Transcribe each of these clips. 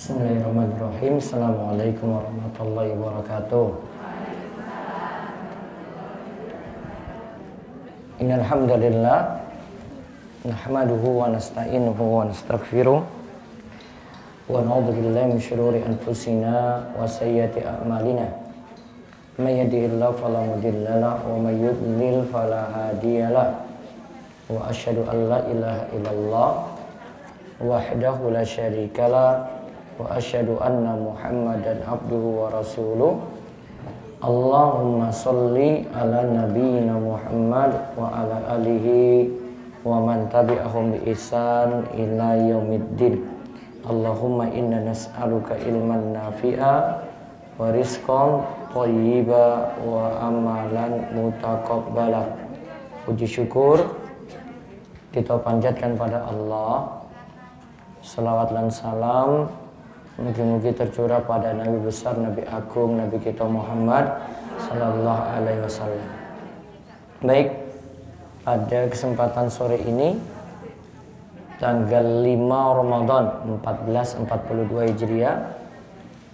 Bismillahirrahmanirrahim. Assalamualaikum warahmatullahi wabarakatuh. Innal hamdalillah nahmaduhu wa nasta'inuhu wa nastaghfiruh wa na'udzu billahi min shururi anfusina wa sayyiati a'malina. May yahdihillahu fala mudilla lahu wa may yudlil fala hadiyalah. Wa asyhadu an la ilaha illallah wahdahu la syarikalah wa asyhadu anna Muhammadan abduhu wa rasuluh. Allahumma sholli ala nabiyyina Muhammad wa ala alihi wa man tabi'ahum bi ihsan ila yaumiddin. Allahumma inna nas'aluka ilman nafi'a wa rizqan thayyiba wa amalan mutaqabbala. Puji syukur kita panjatkan pada Allah. Salawat dan salam mugi-mugi tercurah pada Nabi besar, Nabi agung, Nabi kita Muhammad sallallahu alaihi wasallam. Baik, pada kesempatan sore ini tanggal 5 Ramadan 1442 Hijriah,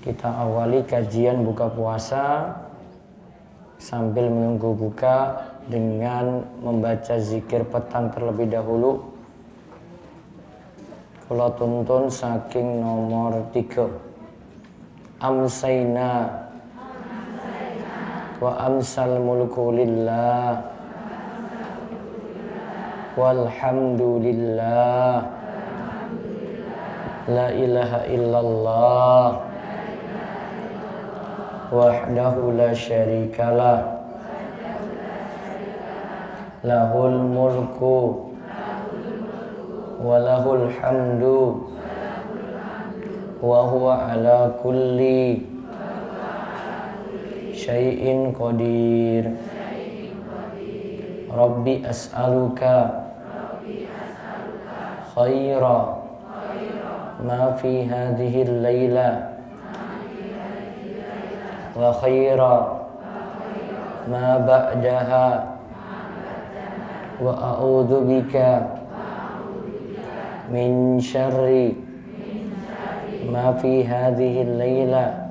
kita awali kajian buka puasa sambil menunggu buka dengan membaca zikir petang terlebih dahulu. Kula tuntun saking nomor 3. Amsayna wa amsal mulku lillah walhamdulillah la ilaha illallah wahdahu la syarikalah lahul mulku walahul hamdu wa huwa ala kulli syai'in qadir. Rabbi as'aluka khaira ma fi hadhihi al-laila wa khaira ma ba'daha wa a'udzu bika min syarri ma fi hadhihi al-laila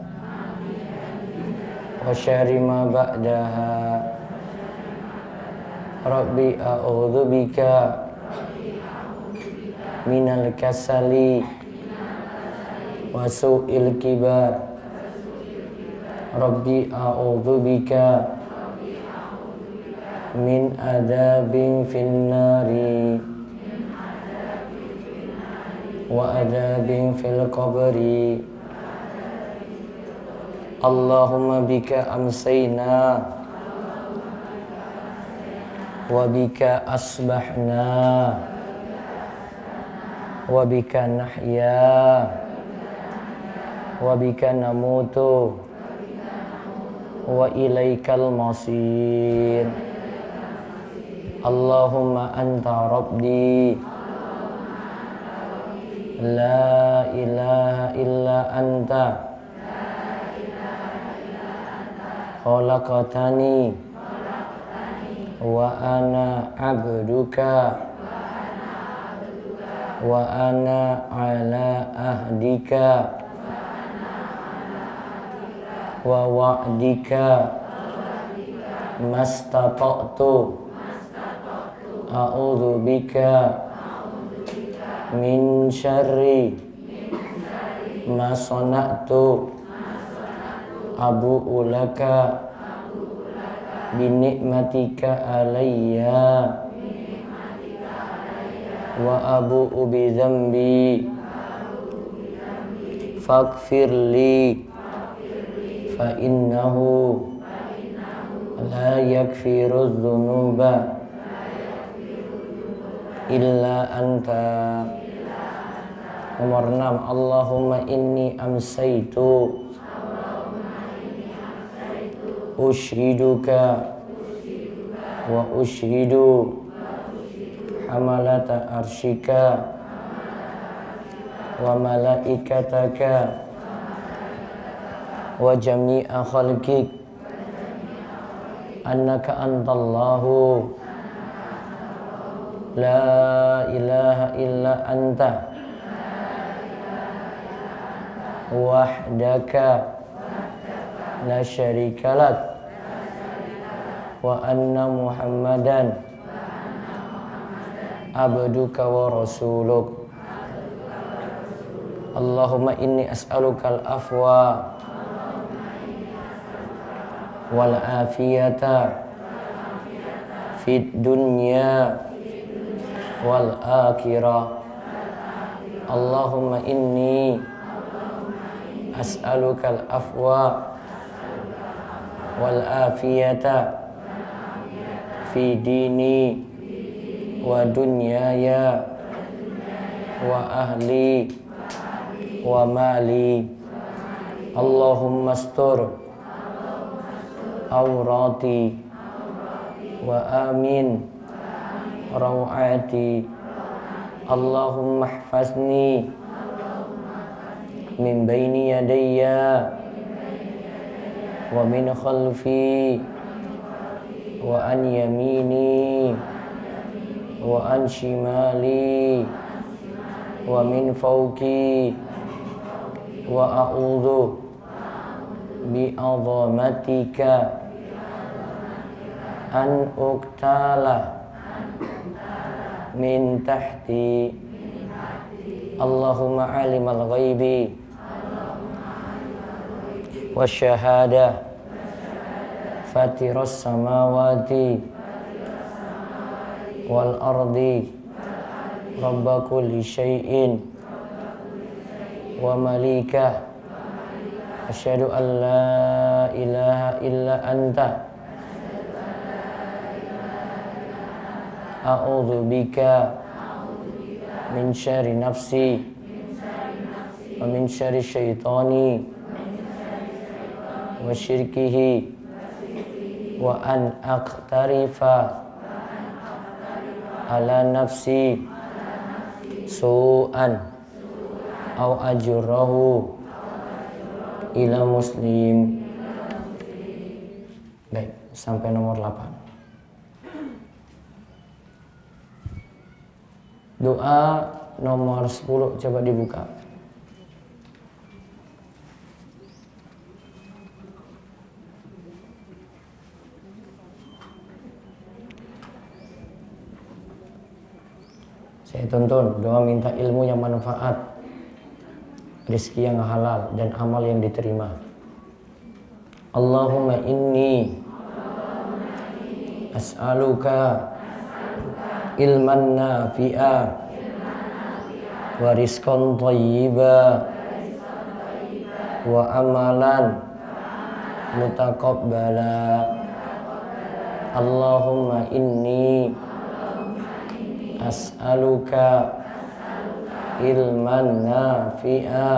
wa syarri ma ba'daha. Rabbi a'udzu bika minal kasali wa su'il kibar. Rabbi a'udzu bika min adzabin finnari wa adzabin fil qabri. Allahumma bika amsayna wa bika asbahna wa bika nahya wa bika namutu wa ilaikal masir. Allahumma anta rabbi la ilaha illa anta khalaqtani wa ana abduka wa ana ala ahdika wa wa'dika mastata'tu a'udzu bika min syarri ma sana'tu abu'u laka bi ni'matika alayya wa abu'u bi dzambi faghfirli fa innahu la yaghfiru dzunuba illa anta. Nomor 6. Allahumma inni amsaitu ushiduka wa ushidu hamalata arshika wa malaikataka wa jami'a khalqik annaka antallahu la ilaha illa anta wahdaka la syarika lak wa anna Muhammadan abduka wa rasuluk. Allahumma inni as'alukal afwa wal afiyata fid dunya wal akhirah. Allahumma inni as'alukal afwa wal afiyata fi dini wa dunyaya wa ahli wa mali. Allahumma astur awrati wa amin rawati. Allahumma ihfazni min baini yadayya wa min khalfi wa an yamini wa an shimali wa min fawqi wa a'udhu bi azamatika an uqtala min tahti. Allahumma alimal ghaibi wa syahada fatiras samawati wal ardi rabba kulli syai'in wa malika. Asyhadu an la ilaha illa anta a'udzu bika min syarri nafsi wa min syarri syaitani wa syirkihi wa an aqtarifa ala nafsi su'an au ajrahu ila muslim. Baik, sampai nomor 8. Doa nomor 10 coba dibuka. Saya tuntun doa minta ilmu yang manfaat, rezeki yang halal dan amal yang diterima. Allahumma inni as'aluka ilman nafi'a wa rizqan thayyiba wa amalan mutaqabbala. Allahumma inni as'aluka ilman nafi'a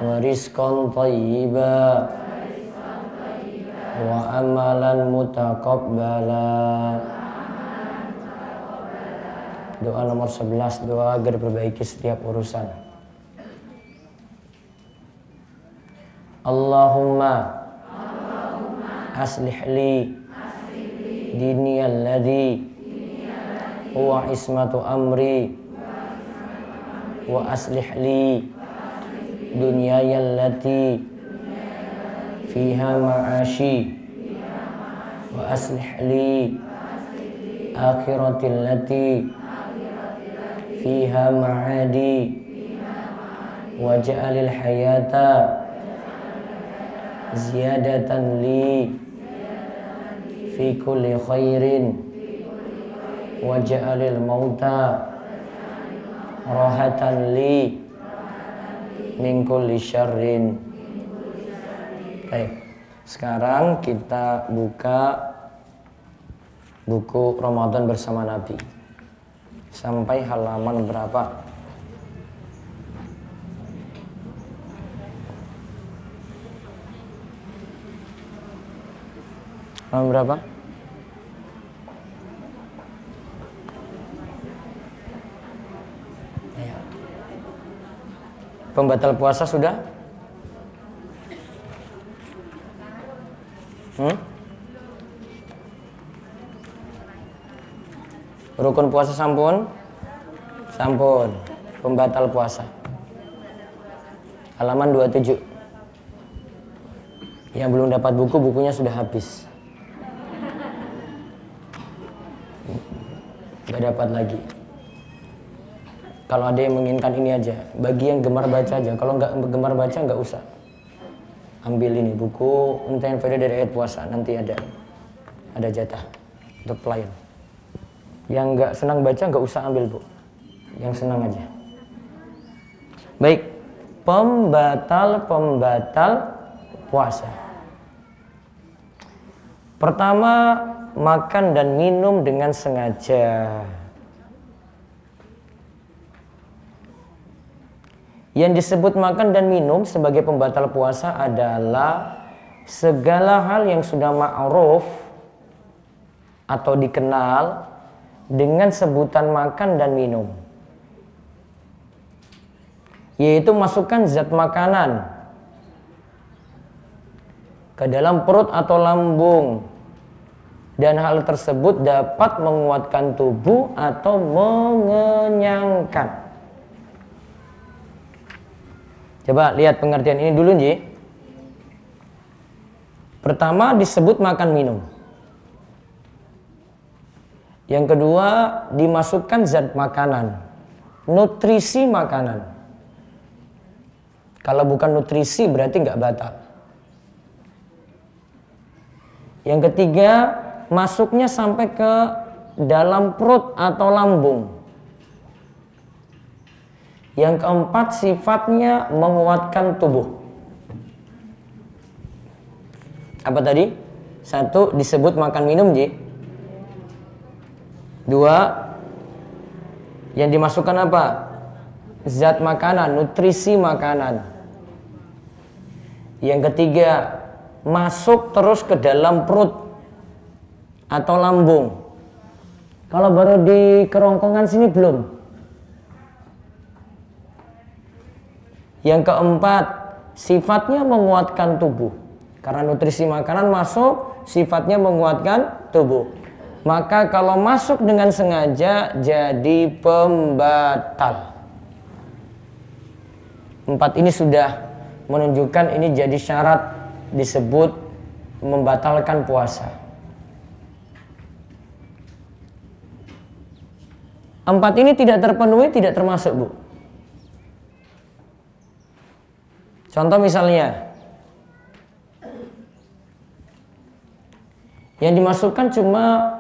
wa rizqan thayyiba wa amalan mutaqabbala. Doa nomor 11, doa agar perbaiki setiap urusan. Allahumma aslih li dini alladhi huwa ismatu amri wa aslih li dunyaya allati fiha ma'ashi wa aslih li akhirati allati fiha ma'adi waj'alil hayata ziyadatan li fi kulli khairin waj'alil mauta rahatan li min kulli syarrin. Baik, sekarang kita buka buku Ramadan bersama Nabi sampai halaman berapa? Halaman berapa? Ya. Pembatal puasa sudah? Rukun puasa sampun? Sampun. Pembatal puasa. halaman 27. Yang belum dapat buku, bukunya sudah habis. Gak dapat lagi. Kalau ada yang menginginkan ini aja, bagi yang gemar baca aja. Kalau nggak gemar baca nggak usah. Ambil ini buku Untayan Faedah dari Ayat Puasa, nanti ada jatah untuk pelayan. Yang nggak senang baca nggak usah ambil, Bu. Yang senang aja. Baik, pembatal puasa. Pertama, makan dan minum dengan sengaja. Yang disebut makan dan minum sebagai pembatal puasa adalah segala hal yang sudah ma'ruf atau dikenal dengan sebutan makan dan minum, yaitu masukkan zat makanan ke dalam perut atau lambung, dan hal tersebut dapat menguatkan tubuh atau mengenyangkan. Coba lihat pengertian ini dulu, Ji. Pertama disebut makan minum. Yang kedua dimasukkan zat makanan, nutrisi makanan. Kalau bukan nutrisi berarti nggak batal. Yang ketiga masuknya sampai ke dalam perut atau lambung. Yang keempat sifatnya menguatkan tubuh. Apa tadi? Satu disebut makan minum, Ji. Dua, yang dimasukkan apa? Zat makanan, nutrisi makanan. Yang ketiga, masuk terus ke dalam perut atau lambung. Kalau baru di kerongkongan sini belum. Yang keempat, sifatnya menguatkan tubuh. Karena nutrisi makanan masuk, sifatnya menguatkan tubuh. Maka kalau masuk dengan sengaja jadi pembatal. Empat ini sudah menunjukkan ini jadi syarat disebut membatalkan puasa. Empat ini tidak terpenuhi, tidak termasuk, Bu. Contoh misalnya, yang dimasukkan cuma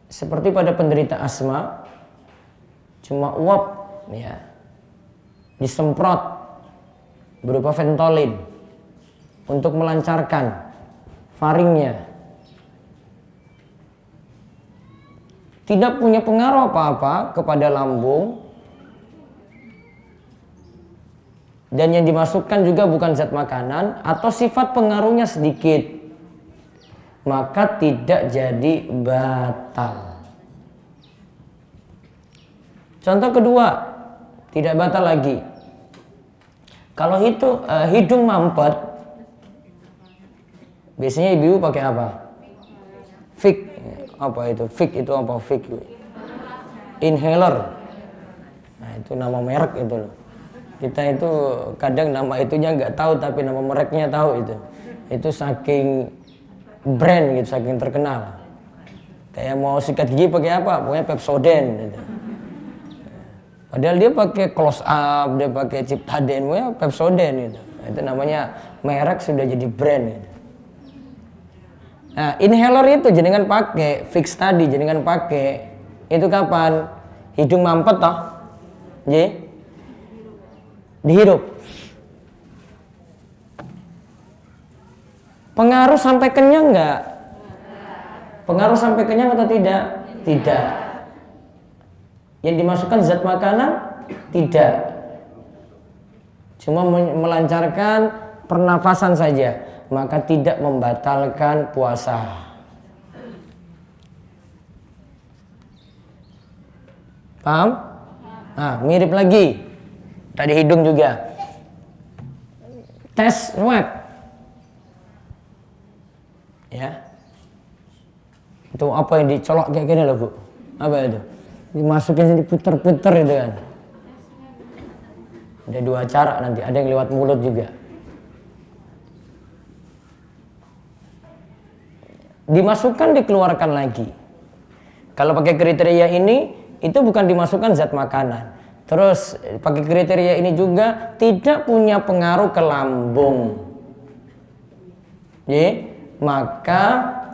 seperti pada penderita asma, cuma uap, ya, disemprot berupa Ventolin untuk melancarkan faringnya. Tidak punya pengaruh apa-apa kepada lambung. Dan yang dimasukkan juga bukan zat makanan atau sifat pengaruhnya sedikit, maka tidak jadi batal. Contoh kedua, tidak batal lagi. Kalau itu hidung mampet, biasanya ibu pakai apa? Fik. Apa itu? Fik itu apa? Fik. Inhaler. Nah, itu nama merek itu loh. Kita itu kadang nama itunya nggak tahu, tapi nama mereknya tahu itu. Itu saking brand gitu, saking terkenal. Kayak mau sikat gigi pakai apa? Pokoknya Pepsodent gitu. Padahal dia pakai Close Up, dia pakai Ciptaden, pokoknya Pepsodent gitu. Itu namanya merek sudah jadi brand gitu. Nah, inhaler itu jenengan pakai, fix tadi jenengan pakai. Itu kapan? Hidung mampet toh? Jadi dihirup. Pengaruh sampai kenyang enggak? Pengaruh sampai kenyang atau tidak? Tidak. Yang dimasukkan zat makanan? Tidak. Cuma melancarkan pernafasan saja, maka tidak membatalkan puasa. Paham? Nah, mirip lagi. Tadi hidung juga. Tes swab. Ya. Itu apa yang dicolok kayak gini loh, Bu? Apa itu? Dimasukin diputer-puter itu kan. Ada dua cara nanti, ada yang lewat mulut juga. Dimasukkan, dikeluarkan lagi. Kalau pakai kriteria ini, itu bukan dimasukkan zat makanan. Terus pakai kriteria ini juga tidak punya pengaruh ke lambung. Maka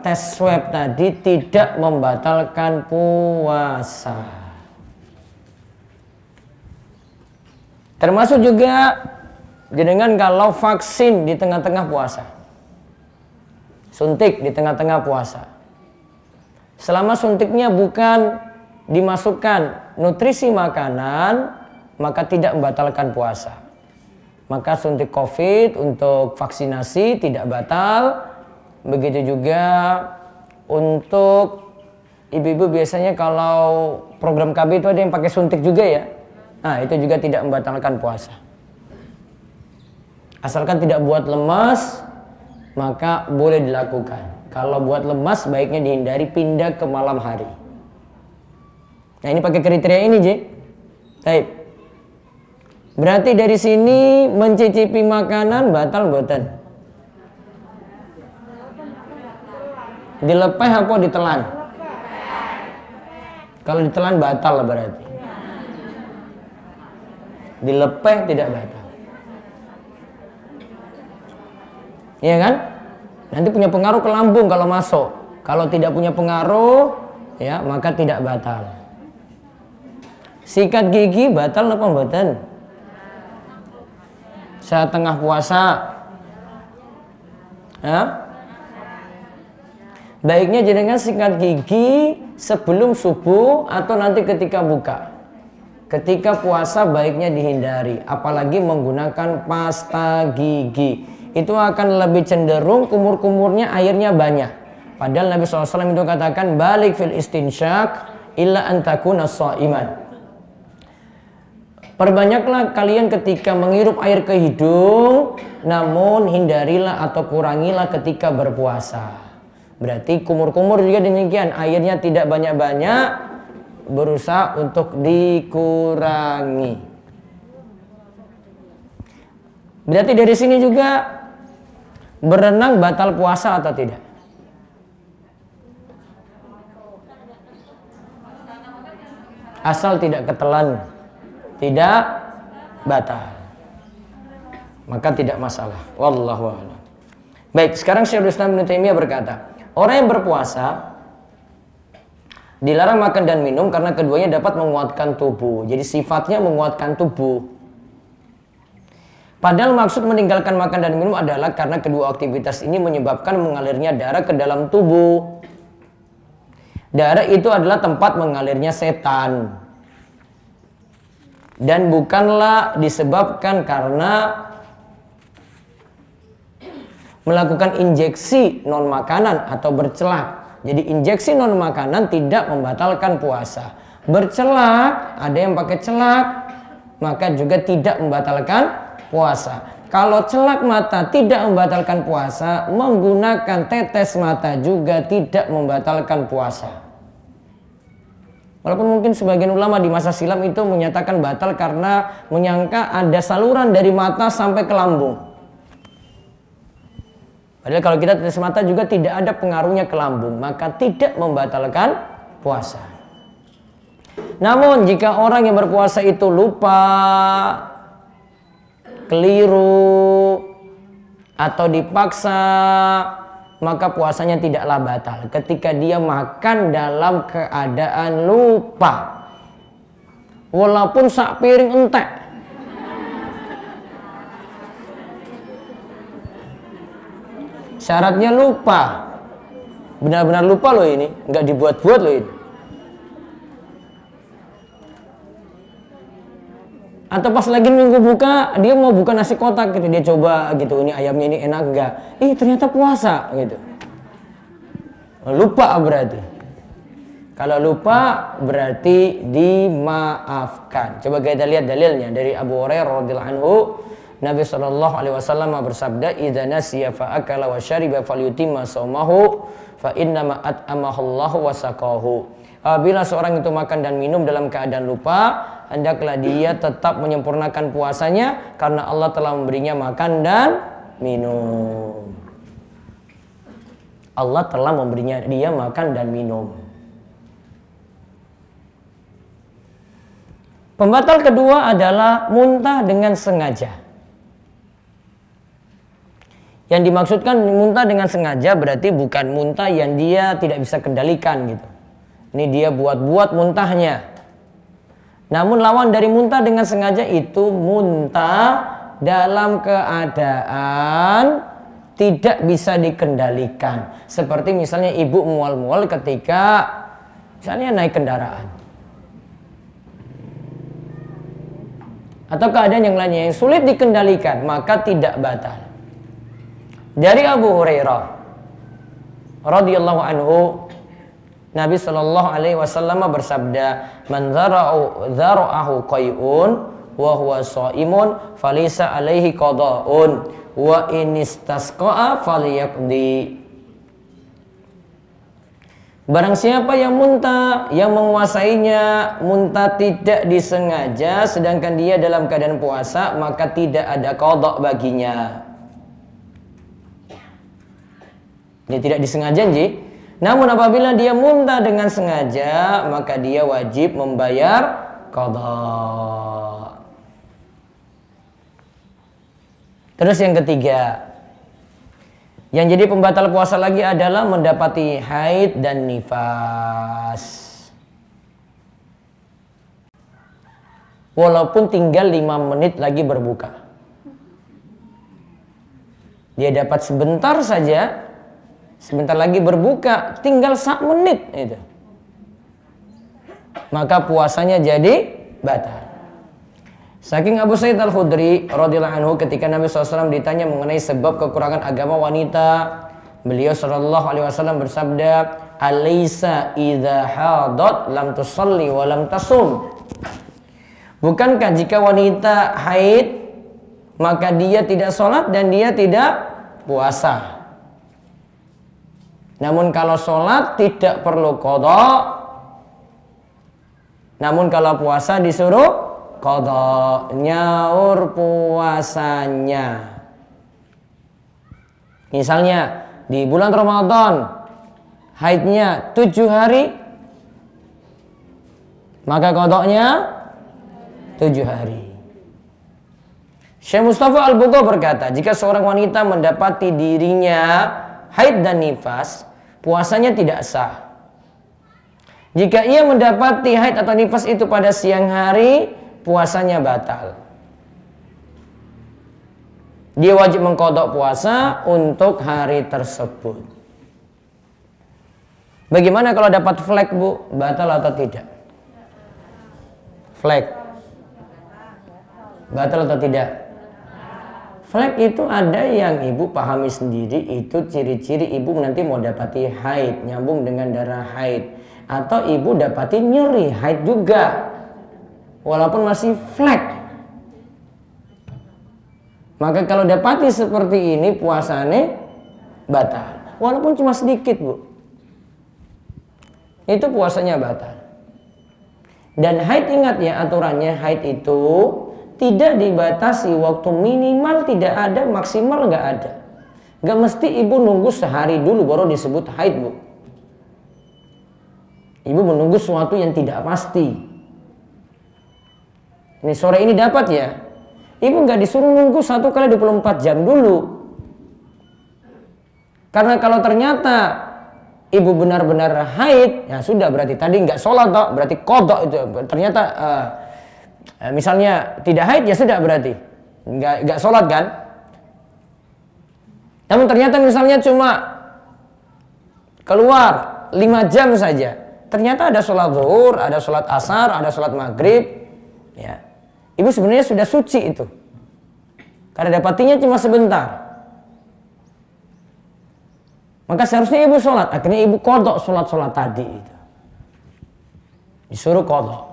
tes swab tadi tidak membatalkan puasa. Termasuk juga dengan kalau vaksin di tengah-tengah puasa. Suntik di tengah-tengah puasa. Selama suntiknya bukan dimasukkan nutrisi makanan, maka tidak membatalkan puasa. Maka suntik COVID untuk vaksinasi tidak batal. Begitu juga untuk ibu-ibu biasanya kalau program KB itu ada yang pakai suntik juga ya. Nah, itu juga tidak membatalkan puasa. Asalkan tidak buat lemas, maka boleh dilakukan. Kalau buat lemas, baiknya dihindari, pindah ke malam hari. Nah, ini pakai kriteria ini, J. Baik. Berarti dari sini mencicipi makanan batal boten? Dilepeh apa ditelan? Kalau ditelan batal lah berarti. Dilepeh tidak batal. Iya kan? Nanti punya pengaruh ke lambung kalau masuk. Kalau tidak punya pengaruh, ya maka tidak batal. Sikat gigi batal apa mboten? Saat tengah puasa. Ya? Baiknya jenengan sikat gigi sebelum subuh atau nanti ketika buka. Ketika puasa baiknya dihindari, apalagi menggunakan pasta gigi. Itu akan lebih cenderung kumur-kumurnya airnya banyak. Padahal Nabi SAW itu katakan balik fil istinsyak illa antakuna sha'iman. Perbanyaklah kalian ketika menghirup air ke hidung, namun hindarilah atau kurangilah ketika berpuasa. Berarti kumur-kumur juga demikian, airnya tidak banyak-banyak, berusaha untuk dikurangi. Berarti dari sini juga berenang batal puasa atau tidak? Asal tidak ketelan, tidak batal, maka tidak masalah. Wallahu a'lam. Baik, sekarang Syekhul Islam Ibnu Taimiyah berkata, orang yang berpuasa dilarang makan dan minum karena keduanya dapat menguatkan tubuh. Jadi sifatnya menguatkan tubuh. Padahal maksud meninggalkan makan dan minum adalah karena kedua aktivitas ini menyebabkan mengalirnya darah ke dalam tubuh. Darah itu adalah tempat mengalirnya setan. Dan bukanlah disebabkan karena melakukan injeksi non makanan atau bercelak. Jadi injeksi non makanan tidak membatalkan puasa. Bercelak, ada yang pakai celak, maka juga tidak membatalkan puasa. Kalau celak mata tidak membatalkan puasa, menggunakan tetes mata juga tidak membatalkan puasa. Walaupun mungkin sebagian ulama di masa silam itu menyatakan batal karena menyangka ada saluran dari mata sampai ke lambung. Padahal kalau kita tetes mata juga tidak ada pengaruhnya ke lambung, maka tidak membatalkan puasa. Namun jika orang yang berpuasa itu lupa, keliru, atau dipaksa, maka puasanya tidaklah batal ketika dia makan dalam keadaan lupa. Walaupun sak piring entek. Syaratnya lupa. Benar-benar lupa loh ini, nggak dibuat-buat loh ini. Atau pas lagi minggu buka, dia mau buka nasi kotak gitu, dia coba gitu, ini ayamnya ini enak enggak? Ternyata puasa gitu. Lupa berarti. Kalau lupa berarti dimaafkan. Coba kita lihat dalilnya dari Abu Hurairah radhiyallahu anhu. Nabi SAW bersabda, "Idza nasiya fa akala wa syariba falyutimma shaumahu fa innama at'amahu Allahu wa saqahu." Apabila seorang itu makan dan minum dalam keadaan lupa, hendaklah dia tetap menyempurnakan puasanya karena Allah telah memberinya makan dan minum. Allah telah memberinya dia makan dan minum. Pembatal kedua adalah muntah dengan sengaja. Yang dimaksudkan muntah dengan sengaja berarti bukan muntah yang dia tidak bisa kendalikan gitu. Ini dia buat-buat muntahnya. Namun lawan dari muntah dengan sengaja itu muntah dalam keadaan tidak bisa dikendalikan. Seperti misalnya ibu mual-mual ketika misalnya naik kendaraan. Atau keadaan yang lainnya yang sulit dikendalikan, maka tidak batal. Dari Abu Hurairah radhiyallahu anhu, Nabi sallallahu alaihi wasallam bersabda, "Man dzara'ahu qai'un wa huwa shaimun falisa alaihi qada'un wa in istasqa'a falyaqdi." Barang siapa yang muntah, yang menguasainya muntah tidak disengaja sedangkan dia dalam keadaan puasa, maka tidak ada qada baginya. Dia tidak disengaja, namun apabila dia muntah dengan sengaja, maka dia wajib membayar qada. Terus yang ketiga, yang jadi pembatal puasa lagi adalah mendapati haid dan nifas. Walaupun tinggal 5 menit lagi berbuka. Dia dapat sebentar saja, sebentar lagi berbuka, tinggal 1 menit itu. Maka puasanya jadi batal. Saking Abu Sa'id Al-Khudri radhiyallahu anhu ketika Nabi SAW ditanya mengenai sebab kekurangan agama wanita, beliau SAW bersabda, "Alaysa idza hadat lam tusalli wa lam tasum." Bukankah jika wanita haid maka dia tidak sholat dan dia tidak puasa? Namun kalau sholat tidak perlu qada, namun kalau puasa disuruh qada, nyaur puasanya. Misalnya di bulan Ramadan haidnya 7 hari, maka qadanya 7 hari. Syekh Mustafa Al-Bugha berkata, jika seorang wanita mendapati dirinya haid dan nifas, puasanya tidak sah. Jika ia mendapati haid atau nifas itu pada siang hari, puasanya batal. Dia wajib mengqadha puasa untuk hari tersebut. Bagaimana kalau dapat flek, Bu? Batal atau tidak? Flek. Batal atau tidak? Flek itu ada yang ibu pahami sendiri, itu ciri-ciri ibu nanti mau dapati haid, nyambung dengan darah haid. Atau ibu dapati nyeri haid juga, walaupun masih flek. Maka kalau dapati seperti ini puasanya batal, walaupun cuma sedikit, Bu. Itu puasanya batal. Dan haid, ingat ya aturannya, haid itu tidak dibatasi waktu, minimal tidak ada, maksimal nggak ada. Nggak mesti ibu nunggu sehari dulu baru disebut haid, Bu. Ibu menunggu sesuatu yang tidak pasti. Ini sore ini dapat ya, ibu nggak disuruh nunggu 1 kali 24 jam dulu. Karena kalau ternyata ibu benar-benar haid, ya sudah, berarti tadi nggak sholat toh, berarti qadha itu. Ternyata misalnya tidak haid, ya sudah, berarti nggak sholat kan. Namun ternyata misalnya cuma keluar 5 jam saja, ternyata ada sholat zuhur, ada sholat asar, ada sholat maghrib, ya. Ibu sebenarnya sudah suci itu, karena dapatinya cuma sebentar. Maka seharusnya ibu sholat, akhirnya ibu qadha sholat tadi itu. Disuruh qadha.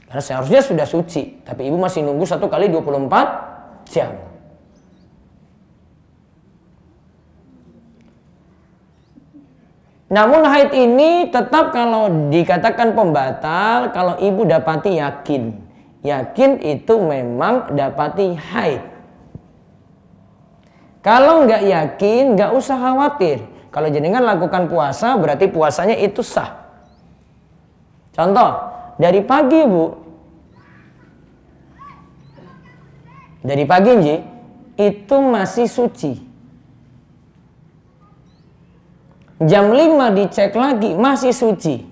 Karena seharusnya sudah suci, tapi ibu masih nunggu 1 kali 24 jam. Namun haid ini tetap kalau dikatakan pembatal kalau ibu dapati yakin. Yakin itu memang dapati haid. Kalau nggak yakin, nggak usah khawatir. Kalau jenengan lakukan puasa, berarti puasanya itu sah. Contoh, dari pagi bu, dari pagi Nji, itu masih suci. Jam 5 dicek lagi, masih suci.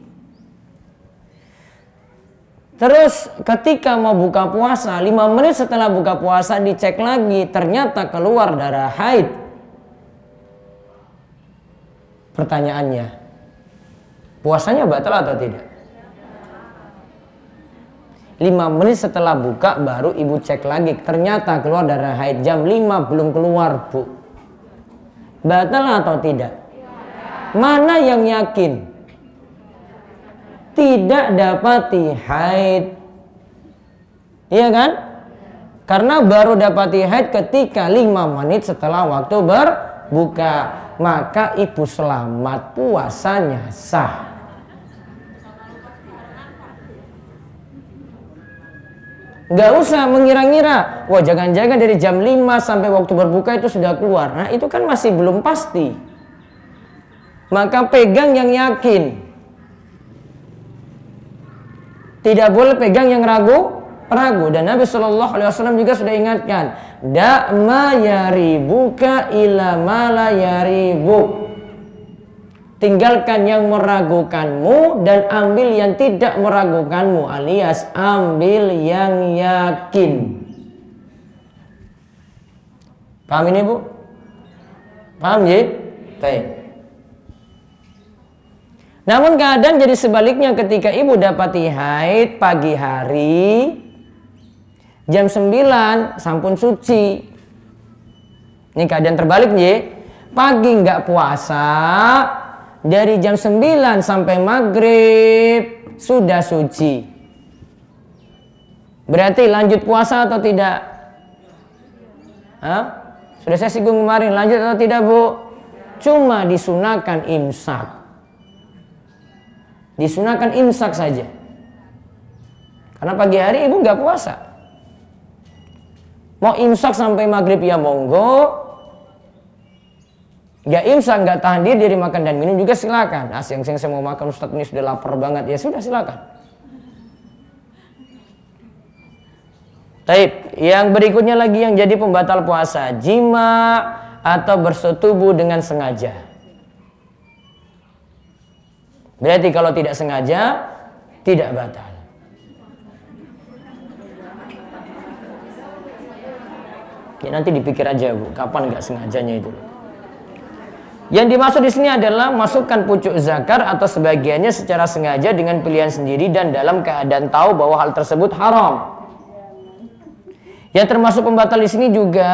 Terus ketika mau buka puasa, 5 menit setelah buka puasa dicek lagi, ternyata keluar darah haid. Pertanyaannya, puasanya batal atau tidak? 5 menit setelah buka baru ibu cek lagi, ternyata keluar darah haid. Jam 5 belum keluar bu. Batal atau tidak? Mana yang yakin? Tidak dapati haid. Iya kan? Karena baru dapati haid ketika 5 menit setelah waktu berbuka. Maka ibu selamat, puasanya sah. Nggak usah mengira-ngira, wah jangan-jangan dari jam 5 sampai waktu berbuka itu sudah keluar. Nah itu kan masih belum pasti. Maka pegang yang yakin. Tidak boleh pegang yang ragu. Dan Nabi SAW juga sudah ingatkan, da' ma yaribuka ila ma la yaribuk. Tinggalkan yang meragukanmu dan ambil yang tidak meragukanmu, alias ambil yang yakin. Paham ini bu? Paham ya? Baik. Namun keadaan jadi sebaliknya ketika ibu dapati haid pagi hari, jam 9 sampun suci. Ini keadaan terbalik nih. Pagi nggak puasa, dari jam 9 sampai maghrib sudah suci. Berarti lanjut puasa atau tidak? Hah? Sudah saya singgung kemarin, lanjut atau tidak bu? Cuma disunahkan imsak. Disunahkan imsak saja. Karena pagi hari ibu nggak puasa. Mau imsak sampai maghrib ya monggo. Nggak imsak, nggak tahan diri dari makan dan minum juga silakan. Nah, siang saya mau makan, Ustadz ini sudah lapar banget, ya sudah silakan. Taib, yang berikutnya lagi yang jadi pembatal puasa, jima atau bersetubuh dengan sengaja. Berarti kalau tidak sengaja tidak batal. Ya nanti dipikir aja bu, kapan nggak sengajanya itu. Yang dimaksud di sini adalah masukkan pucuk zakar atau sebagiannya secara sengaja dengan pilihan sendiri dan dalam keadaan tahu bahwa hal tersebut haram. Yang termasuk pembatal di sini juga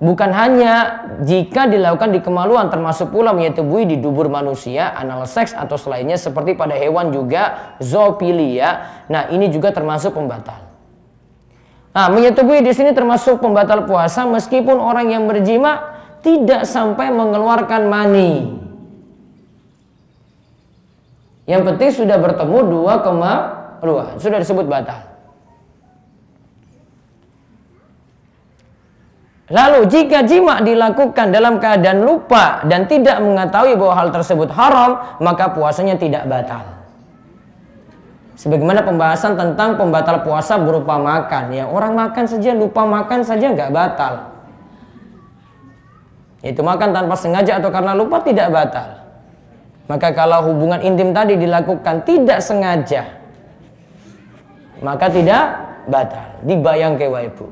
bukan hanya jika dilakukan di kemaluan, termasuk pula menyetubui di dubur manusia, anal seks atau selainnya seperti pada hewan juga zoofilia. Nah ini juga termasuk pembatal. Nah, menyetubui di sini termasuk pembatal puasa meskipun orang yang berjima tidak sampai mengeluarkan mani. Yang penting sudah bertemu dua kemaluan, sudah disebut batal. Lalu jika jima dilakukan dalam keadaan lupa dan tidak mengetahui bahwa hal tersebut haram, maka puasanya tidak batal. Sebagaimana pembahasan tentang pembatal puasa berupa makan, ya orang makan saja, lupa makan saja nggak batal. Itu makan tanpa sengaja atau karena lupa tidak batal. Maka kalau hubungan intim tadi dilakukan tidak sengaja, maka tidak batal. Dibayang ke ibu.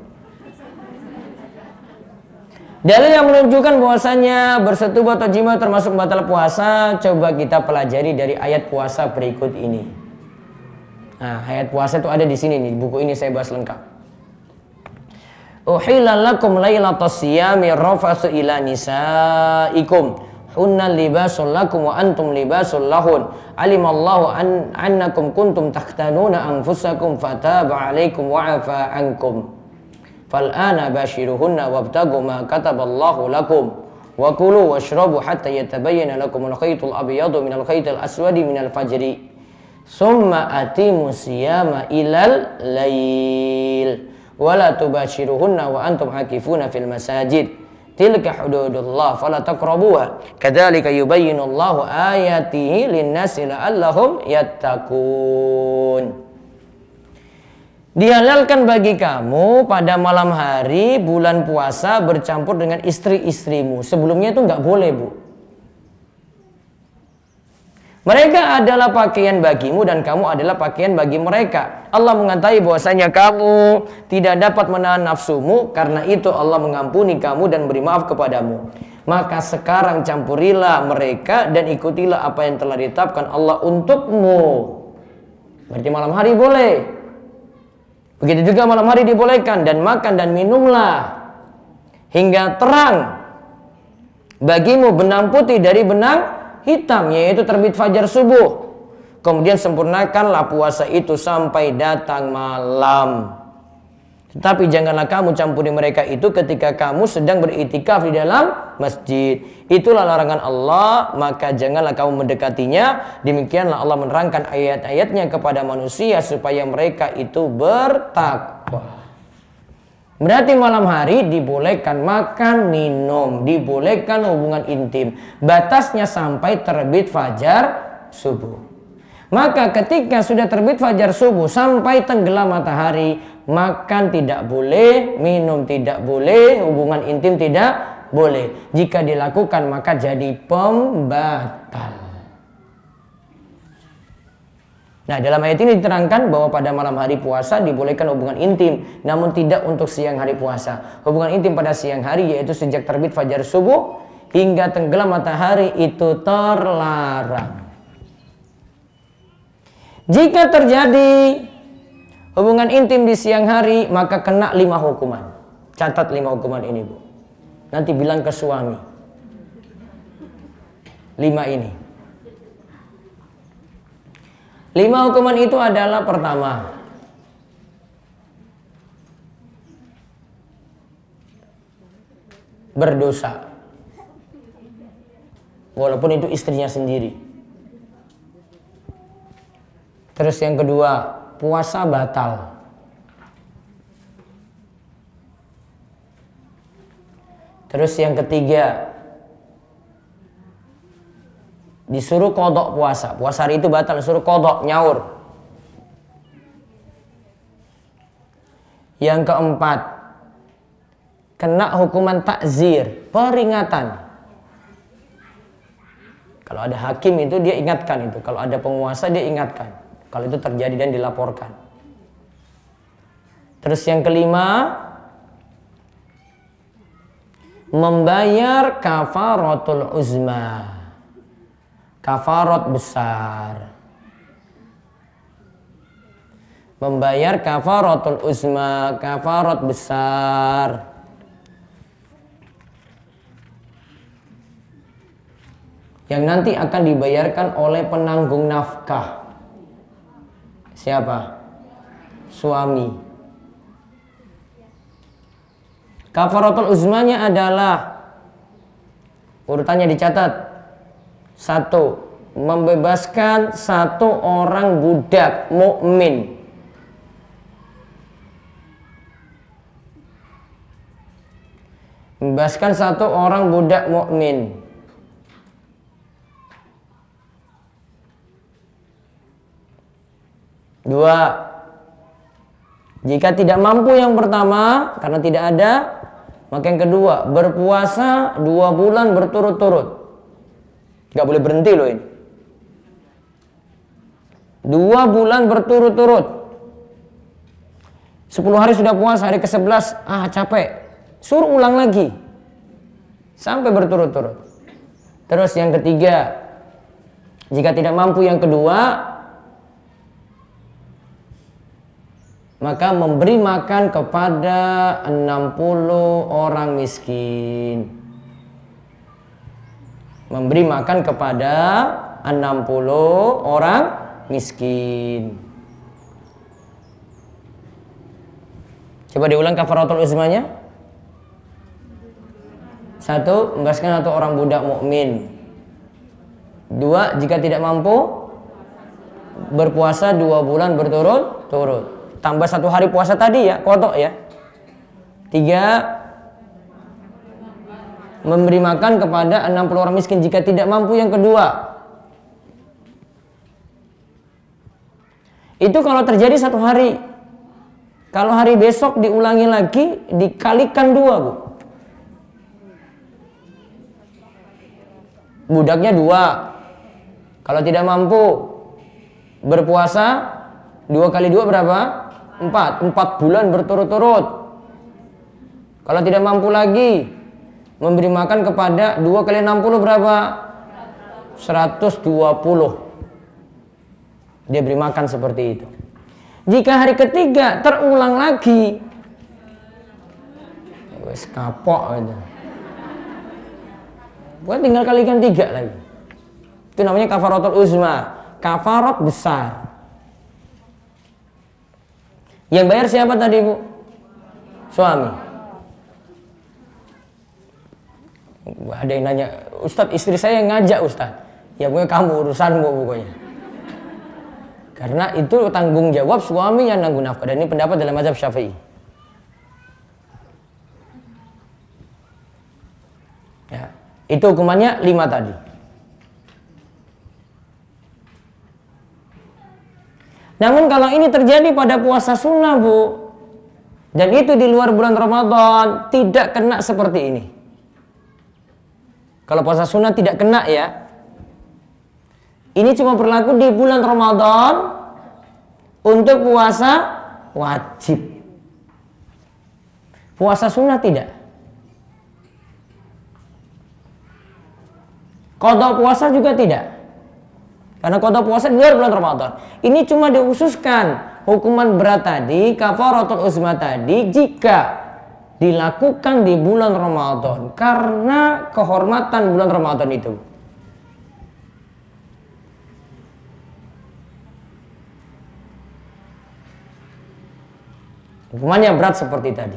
Dalil yang menunjukkan bahwasanya bersetubuh atau jima termasuk batal puasa, coba kita pelajari dari ayat puasa berikut ini. Nah, ayat puasa itu ada di sini nih, buku ini saya bahas lengkap. Uhilla lakum lailatas siyami rafatsu ila nisaikum hunna libasul lakum wa antum libasul lahun alimallahu annakum kuntum takhtanuna anfusakum fataba alaikum wa afa ankum fal'ana bashiruhunna wabtagu ma kataballahu lakum Wa kulu washrabu hatta yatabayyana lakumul khaytul abyadu minal khaytil aswadi minal fajri. Summa atimu siyama ilal lail. Wala tubashiruhunna wa antum akifuna fil masajid. Tilka hududullah fala taqrabuha. Kadzalika yubayyinullahu ayatihi lin-nasi la'allahum yattaqun. Dihalalkan bagi kamu pada malam hari bulan puasa bercampur dengan istri-istrimu. Sebelumnya itu nggak boleh, Bu. Mereka adalah pakaian bagimu dan kamu adalah pakaian bagi mereka. Allah mengatakan bahwasanya kamu tidak dapat menahan nafsumu, karena itu Allah mengampuni kamu dan beri maaf kepadamu. Maka sekarang campurilah mereka dan ikutilah apa yang telah ditetapkan Allah untukmu. Berarti malam hari boleh. Begitu juga malam hari dibolehkan, dan makan dan minumlah hingga terang bagimu benang putih dari benang hitam, yaitu terbit fajar subuh. Kemudian sempurnakanlah puasa itu sampai datang malam. Tetapi janganlah kamu campuri mereka itu ketika kamu sedang beriktikaf di dalam masjid. Itulah larangan Allah, maka janganlah kamu mendekatinya. Demikianlah Allah menerangkan ayat-ayatnya kepada manusia supaya mereka itu bertakwa. Berarti malam hari dibolehkan makan, minum, dibolehkan hubungan intim. Batasnya sampai terbit fajar subuh. Maka ketika sudah terbit fajar subuh sampai tenggelam matahari, makan tidak boleh, minum tidak boleh, hubungan intim tidak boleh. Jika dilakukan maka jadi pembatal. Nah, dalam ayat ini diterangkan bahwa pada malam hari puasa dibolehkan hubungan intim, namun tidak untuk siang hari puasa. Hubungan intim pada siang hari, yaitu sejak terbit fajar subuh hingga tenggelam matahari, itu terlarang. Jika terjadi hubungan intim di siang hari, maka kena 5 hukuman. Catat 5 hukuman ini, Bu. Nanti bilang ke suami. 5 ini. 5 hukuman itu adalah: pertama, berdosa. Walaupun itu istrinya sendiri. Terus yang kedua, puasa batal. Terus yang ketiga, disuruh qodok puasa. Puasa hari itu batal, disuruh qodok, nyaur. Yang keempat, kena hukuman takzir, peringatan. Kalau ada hakim itu dia ingatkan itu. Kalau ada penguasa dia ingatkan. Kalau itu terjadi dan dilaporkan. Terus yang kelima, membayar kafaratul uzma, kafarat besar. Membayar kafaratul uzma, kafarat besar. Yang nanti akan dibayarkan oleh penanggung nafkah. Siapa? Suami. Kafaratul uzmanya adalah, urutannya dicatat. 1. Membebaskan 1 orang budak mukmin. Membebaskan 1 orang budak mukmin. 2. Jika tidak mampu yang pertama karena tidak ada, maka yang kedua, berpuasa 2 bulan berturut-turut. Gak boleh berhenti loh ini. 2 bulan berturut-turut. 10 hari sudah puasa, hari ke-11 capek, suruh ulang lagi sampai berturut-turut. Terus yang ketiga, jika tidak mampu yang kedua, maka memberi makan kepada 60 orang miskin. Memberi makan kepada 60 orang miskin. Coba diulang kafaratul uzmanya. 1. Satu, membebaskan satu orang budak mukmin. Dua, jika tidak mampu berpuasa 2 bulan berturut-turut. Tambah 1 hari puasa tadi ya, qadha ya. 3, memberi makan kepada 60 orang miskin jika tidak mampu yang kedua. Itu kalau terjadi 1 hari. Kalau hari besok diulangi lagi, dikalikan 2, Bu. Budaknya 2. Kalau tidak mampu berpuasa 2 kali 2 berapa? 4 bulan berturut-turut. Kalau tidak mampu lagi memberi makan kepada 2 kali 60 berapa? 120. Dia beri makan seperti itu. Jika hari ketiga terulang lagi, wes kapok aja. Bukan tinggal kalikan 3 lagi. Itu namanya kafaratul uzma, kafarat besar. Yang bayar siapa tadi, Bu? Suami. Ada yang nanya, Ustadz istri saya yang ngajak Ustadz. Ya pokoknya kamu urusanmu pokoknya. Karena itu tanggung jawab suami yang nanggung nafkah. Dan ini pendapat dalam mazhab Syafi'i. Ya, itu hukumannya 5 tadi. Namun kalau ini terjadi pada puasa sunnah, Bu, dan itu di luar bulan Ramadan, tidak kena seperti ini. Kalau puasa sunnah tidak kena ya. Ini cuma berlaku di bulan Ramadan untuk puasa wajib. Puasa sunnah tidak. Qadha puasa juga tidak. Karena qadha puasa di luar bulan Ramadan. Ini cuma dikhususkan hukuman berat tadi, kafaratul uzma tadi, jika dilakukan di bulan Ramadan karena kehormatan bulan Ramadan itu. Hukumannya berat seperti tadi.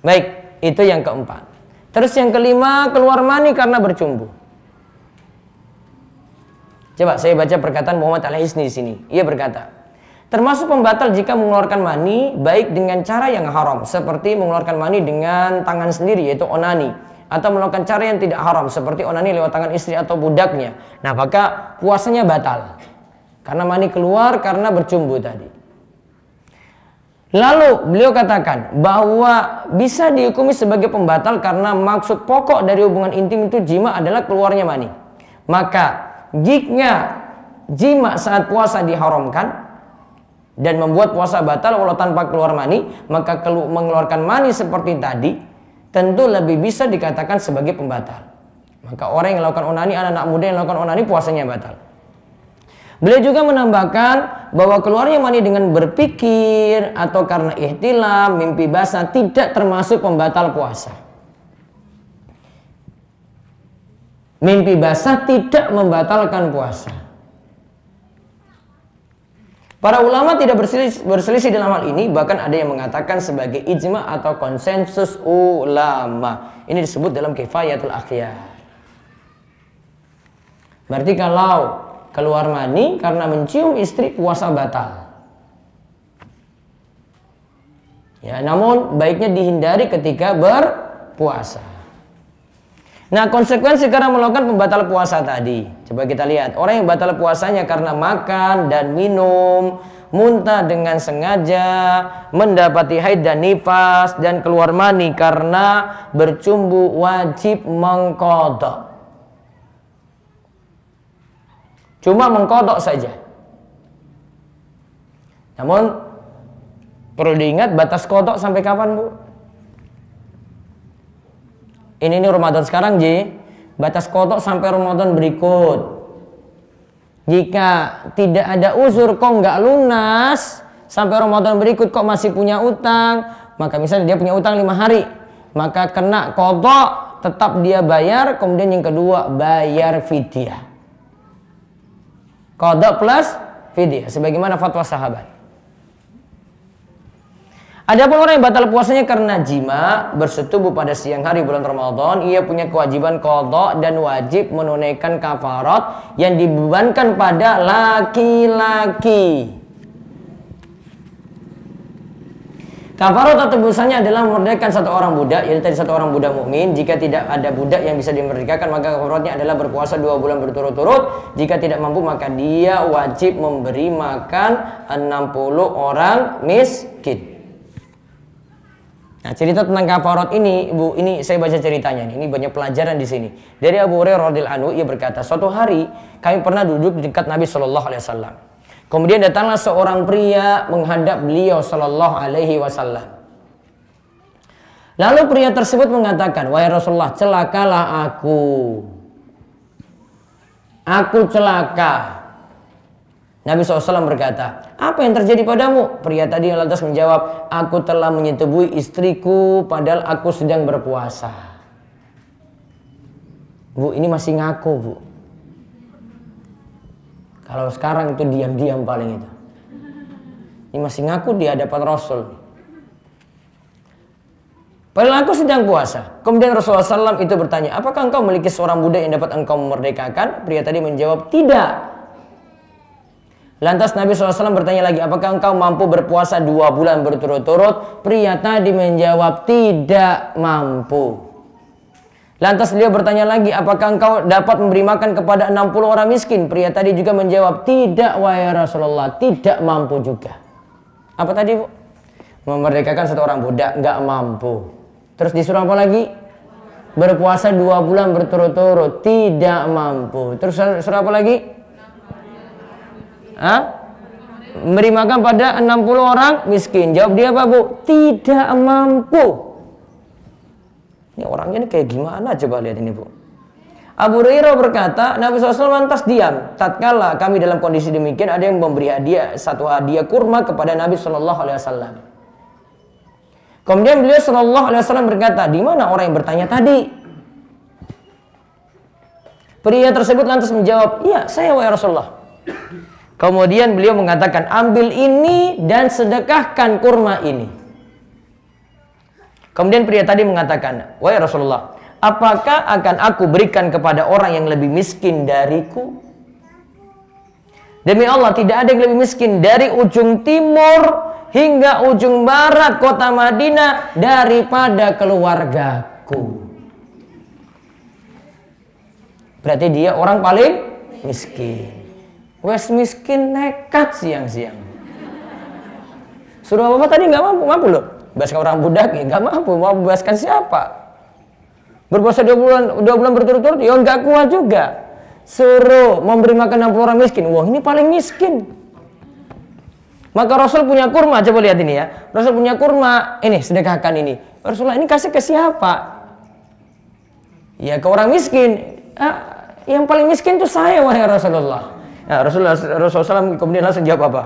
Baik, itu yang keempat. Terus yang kelima, keluar mani karena bercumbu. Coba saya baca perkataan Muhammad Al-Hisni di sini. Ia berkata, termasuk pembatal jika mengeluarkan mani baik dengan cara yang haram, seperti mengeluarkan mani dengan tangan sendiri yaitu onani, atau melakukan cara yang tidak haram seperti onani lewat tangan istri atau budaknya. Nah, maka puasanya batal. Karena mani keluar karena bercumbu tadi. Lalu beliau katakan bahwa bisa dihukumi sebagai pembatal karena maksud pokok dari hubungan intim itu jima adalah keluarnya mani. Maka jika jima saat puasa diharamkan dan membuat puasa batal walau tanpa keluar mani, maka mengeluarkan mani seperti tadi tentu lebih bisa dikatakan sebagai pembatal. Maka orang yang melakukan onani, anak-anak muda yang melakukan onani, puasanya batal. Beliau juga menambahkan bahwa keluarnya mani dengan berpikir atau karena ihtilam, mimpi basah tidak termasuk pembatal puasa. Mimpi basah tidak membatalkan puasa. Para ulama tidak berselisih dalam hal ini, bahkan ada yang mengatakan sebagai ijma atau konsensus ulama. Ini disebut dalam Kifayatul Akhyar. Berarti kalau keluar mani karena mencium istri, puasa batal. Ya, namun baiknya dihindari ketika berpuasa. Nah, konsekuensi karena melakukan pembatal puasa tadi. Coba kita lihat. Orang yang batal puasanya karena makan dan minum, muntah dengan sengaja, mendapati haid dan nifas, dan keluar mani karena bercumbu, wajib mengqadha. Cuma mengqadha saja. Namun perlu diingat batas qadha sampai kapan, Bu? Ini Ramadan sekarang, Ji. Batas qadha sampai Ramadan berikut. Jika tidak ada uzur kok nggak lunas sampai Ramadan berikut kok masih punya utang, maka misalnya dia punya utang 5 hari, maka kena qadha, tetap dia bayar. Kemudian yang kedua, bayar fidyah. Qadha plus fidyah sebagaimana fatwa sahabat. Adapun orang yang batal puasanya karena jima, bersetubuh pada siang hari bulan Ramadan, ia punya kewajiban qadha dan wajib menunaikan kafarat yang dibebankan pada laki-laki. Kafarat atau tebusannya adalah memerdekakan satu orang budak, yaitu tadi satu orang budak mukmin. Jika tidak ada budak yang bisa dimerdekakan, maka kafaratnya adalah berpuasa 2 bulan berturut-turut. Jika tidak mampu, maka dia wajib memberi makan 60 orang miskin. Nah, cerita tentang kafarat ini, Ibu, ini saya baca ceritanya nih. Ini banyak pelajaran di sini. Dari Abu Hurairah radhiyallahu anhu, ia berkata, suatu hari kami pernah duduk di dekat Nabi sallallahu alaihi wasallam. Kemudian datanglah seorang pria menghadap beliau sallallahu alaihi wasallam. Lalu pria tersebut mengatakan, "Wahai Rasulullah, celakalah aku. Aku celaka." Nabi SAW berkata, "Apa yang terjadi padamu?" Pria tadi lantas menjawab, "Aku telah menyetubuhi istriku padahal aku sedang berpuasa." Bu, ini masih ngaku, Bu. Kalau sekarang itu diam-diam paling itu. Ini masih ngaku di hadapan Rasul. Padahal aku sedang puasa. Kemudian Rasulullah SAW itu bertanya, "Apakah engkau memiliki seorang budak yang dapat engkau memerdekakan?" Pria tadi menjawab, "Tidak." Lantas Nabi SAW bertanya lagi, "Apakah engkau mampu berpuasa 2 bulan berturut-turut?" Pria tadi menjawab, "Tidak mampu." Lantas beliau bertanya lagi, "Apakah engkau dapat memberi makan kepada 60 orang miskin?" Pria tadi juga menjawab, "Tidak, wahai Rasulullah, tidak mampu juga." Apa tadi, Bu? Memerdekakan satu orang budak, nggak mampu. Terus disuruh apa lagi? Berpuasa 2 bulan berturut-turut, tidak mampu. Terus suruh apa lagi? Memberi makan pada 60 orang miskin. Jawab dia apa, Bu? Tidak mampu. Ini orangnya ini kayak gimana, coba lihat ini, Bu. Abu Hurairah berkata, Nabi SAW lantas diam. Tatkala kami dalam kondisi demikian, ada yang memberi satu hadiah kurma kepada Nabi SAW. Kemudian beliau SAW berkata, "Di mana orang yang bertanya tadi?" Pria tersebut lantas menjawab, "Iya, saya, wahai Rasulullah." Kemudian beliau mengatakan, "Ambil ini dan sedekahkan kurma ini." Kemudian pria tadi mengatakan, "Wahai Rasulullah, apakah akan aku berikan kepada orang yang lebih miskin dariku?" Demi Allah, tidak ada yang lebih miskin dari ujung timur hingga ujung barat kota Madinah daripada keluargaku. Berarti dia orang paling miskin. Wes miskin nekat siang-siang. Suruh apa tadi nggak mampu loh. Bebaskan orang budak ya nggak mampu. Mau bebaskan siapa? Berpuasa 2 bulan berturut-turut, ya nggak kuat juga. Suruh memberi makan 60 orang miskin. Wah, ini paling miskin. Maka Rasul punya kurma, coba lihat ini ya. Rasul punya kurma, ini sedekahkan ini. Rasulullah, ini kasih ke siapa? Ya ke orang miskin. Yang paling miskin itu saya, wahai Rasulullah. Nah, Rasulullah SAW kemudian langsung jawab apa?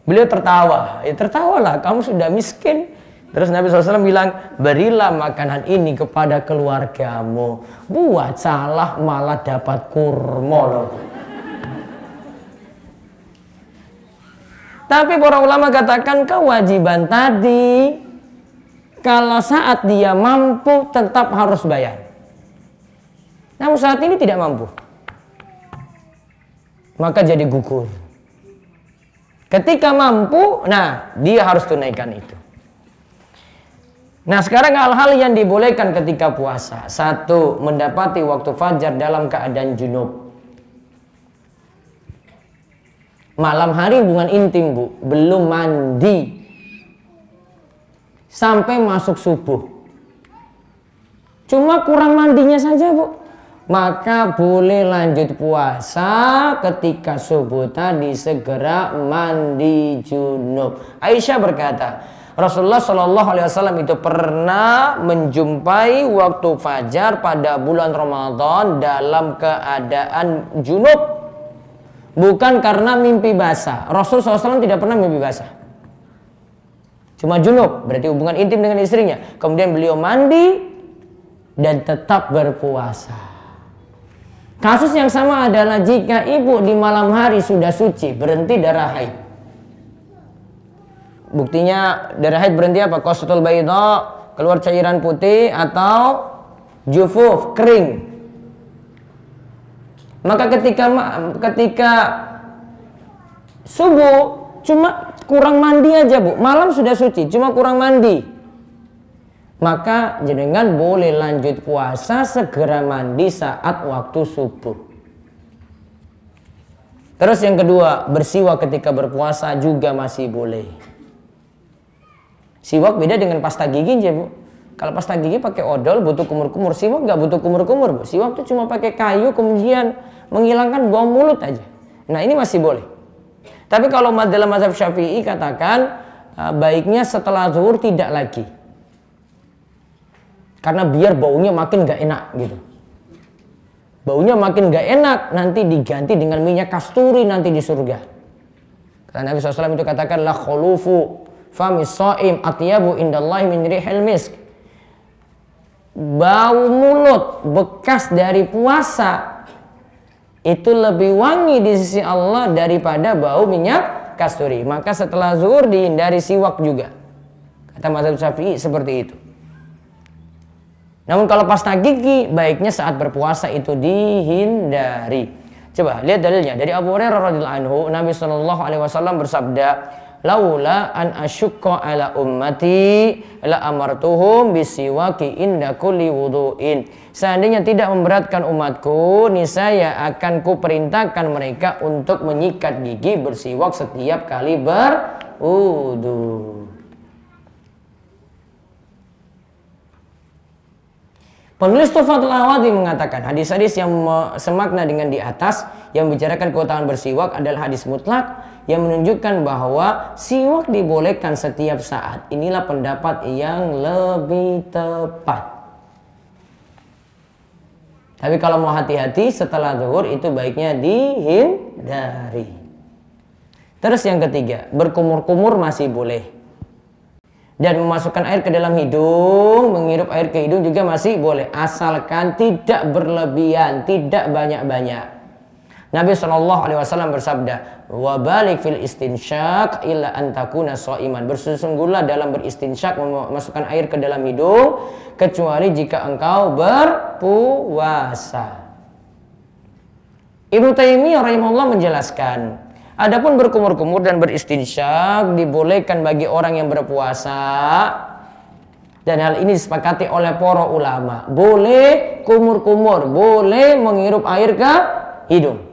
Beliau tertawa. Ya tertawalah, kamu sudah miskin. Terus Nabi SAW bilang, "Berilah makanan ini kepada keluargamu." Buat salah malah dapat kurma loh. Tapi para ulama katakan kewajiban tadi, kalau saat dia mampu tetap harus bayar. Namun saat ini tidak mampu, maka jadi gugur. Ketika mampu, nah dia harus tunaikan itu. Nah sekarang hal-hal yang dibolehkan ketika puasa. 1. Mendapati waktu fajar dalam keadaan junub. Malam hari hubungan intim, Bu, belum mandi sampai masuk subuh. Cuma kurang mandinya saja, Bu. Maka boleh lanjut puasa ketika subuh tadi segera mandi junub. Aisyah berkata, Rasulullah SAW itu pernah menjumpai waktu fajar pada bulan Ramadan dalam keadaan junub. Bukan karena mimpi basah. Rasulullah SAW tidak pernah mimpi basah. Cuma junub, berarti hubungan intim dengan istrinya. Kemudian beliau mandi dan tetap berpuasa. Kasus yang sama adalah jika ibu di malam hari sudah suci, berhenti darah haid. Buktinya darah haid berhenti apa? Qasatul bayda, keluar cairan putih, atau jufuf, kering. Maka ketika subuh cuma kurang mandi aja, Bu. Malam sudah suci, cuma kurang mandi. Maka jenengan boleh lanjut puasa, segera mandi saat waktu subuh. Terus yang kedua, bersiwak ketika berpuasa juga masih boleh. Siwak beda dengan pasta gigi aja, Bu. Kalau pasta gigi pakai odol, butuh kumur-kumur. Siwak nggak butuh kumur-kumur, Bu. Siwak tuh cuma pakai kayu, kemudian menghilangkan bau mulut aja. Nah, ini masih boleh. Tapi kalau dalam mazhab Syafi'i katakan baiknya setelah zuhur tidak lagi. Karena biar baunya makin nggak enak gitu. Baunya makin nggak enak, nanti diganti dengan minyak kasturi nanti di surga. Karena Nabi SAW itu katakan, la khulufu famis shaim atyabu indallahi min rihil misk. Bau mulut bekas dari puasa itu lebih wangi di sisi Allah daripada bau minyak kasturi. Maka setelah zuhur dihindari siwak juga. Kata mazhab Syafi'i seperti itu. Namun kalau pasta gigi baiknya saat berpuasa itu dihindari. Coba lihat dalilnya dari Abu Hurairah radhiyallahu anhu, Nabi SAW bersabda, laula an asyukka ala ummati la amartuhum bisiwaki inda kulli wudu'in. Seandainya tidak memberatkan umatku, niscaya akan kuperintahkan mereka untuk menyikat gigi bersiwak setiap kali berwudu. Penulis Tuhfatul Ahwadhi mengatakan hadis-hadis yang semakna dengan di atas yang membicarakan keutamaan bersiwak adalah hadis mutlak yang menunjukkan bahwa siwak dibolehkan setiap saat. Inilah pendapat yang lebih tepat. Tapi kalau mau hati-hati setelah zuhur itu baiknya dihindari. Terus yang ketiga, berkumur-kumur masih boleh. Dan memasukkan air ke dalam hidung, menghirup air ke hidung juga masih boleh. Asalkan tidak berlebihan, tidak banyak-banyak. Nabi SAW bersabda, wa balik fil istinsyak illa antakuna sha'iman. Bersungguhlah dalam beristinsyak, memasukkan air ke dalam hidung, kecuali jika engkau berpuasa. Ibnu Taimiyah rahimahullah menjelaskan, adapun berkumur-kumur dan beristinsyak dibolehkan bagi orang yang berpuasa. Dan hal ini disepakati oleh para ulama. Boleh kumur-kumur, boleh menghirup air ke hidung.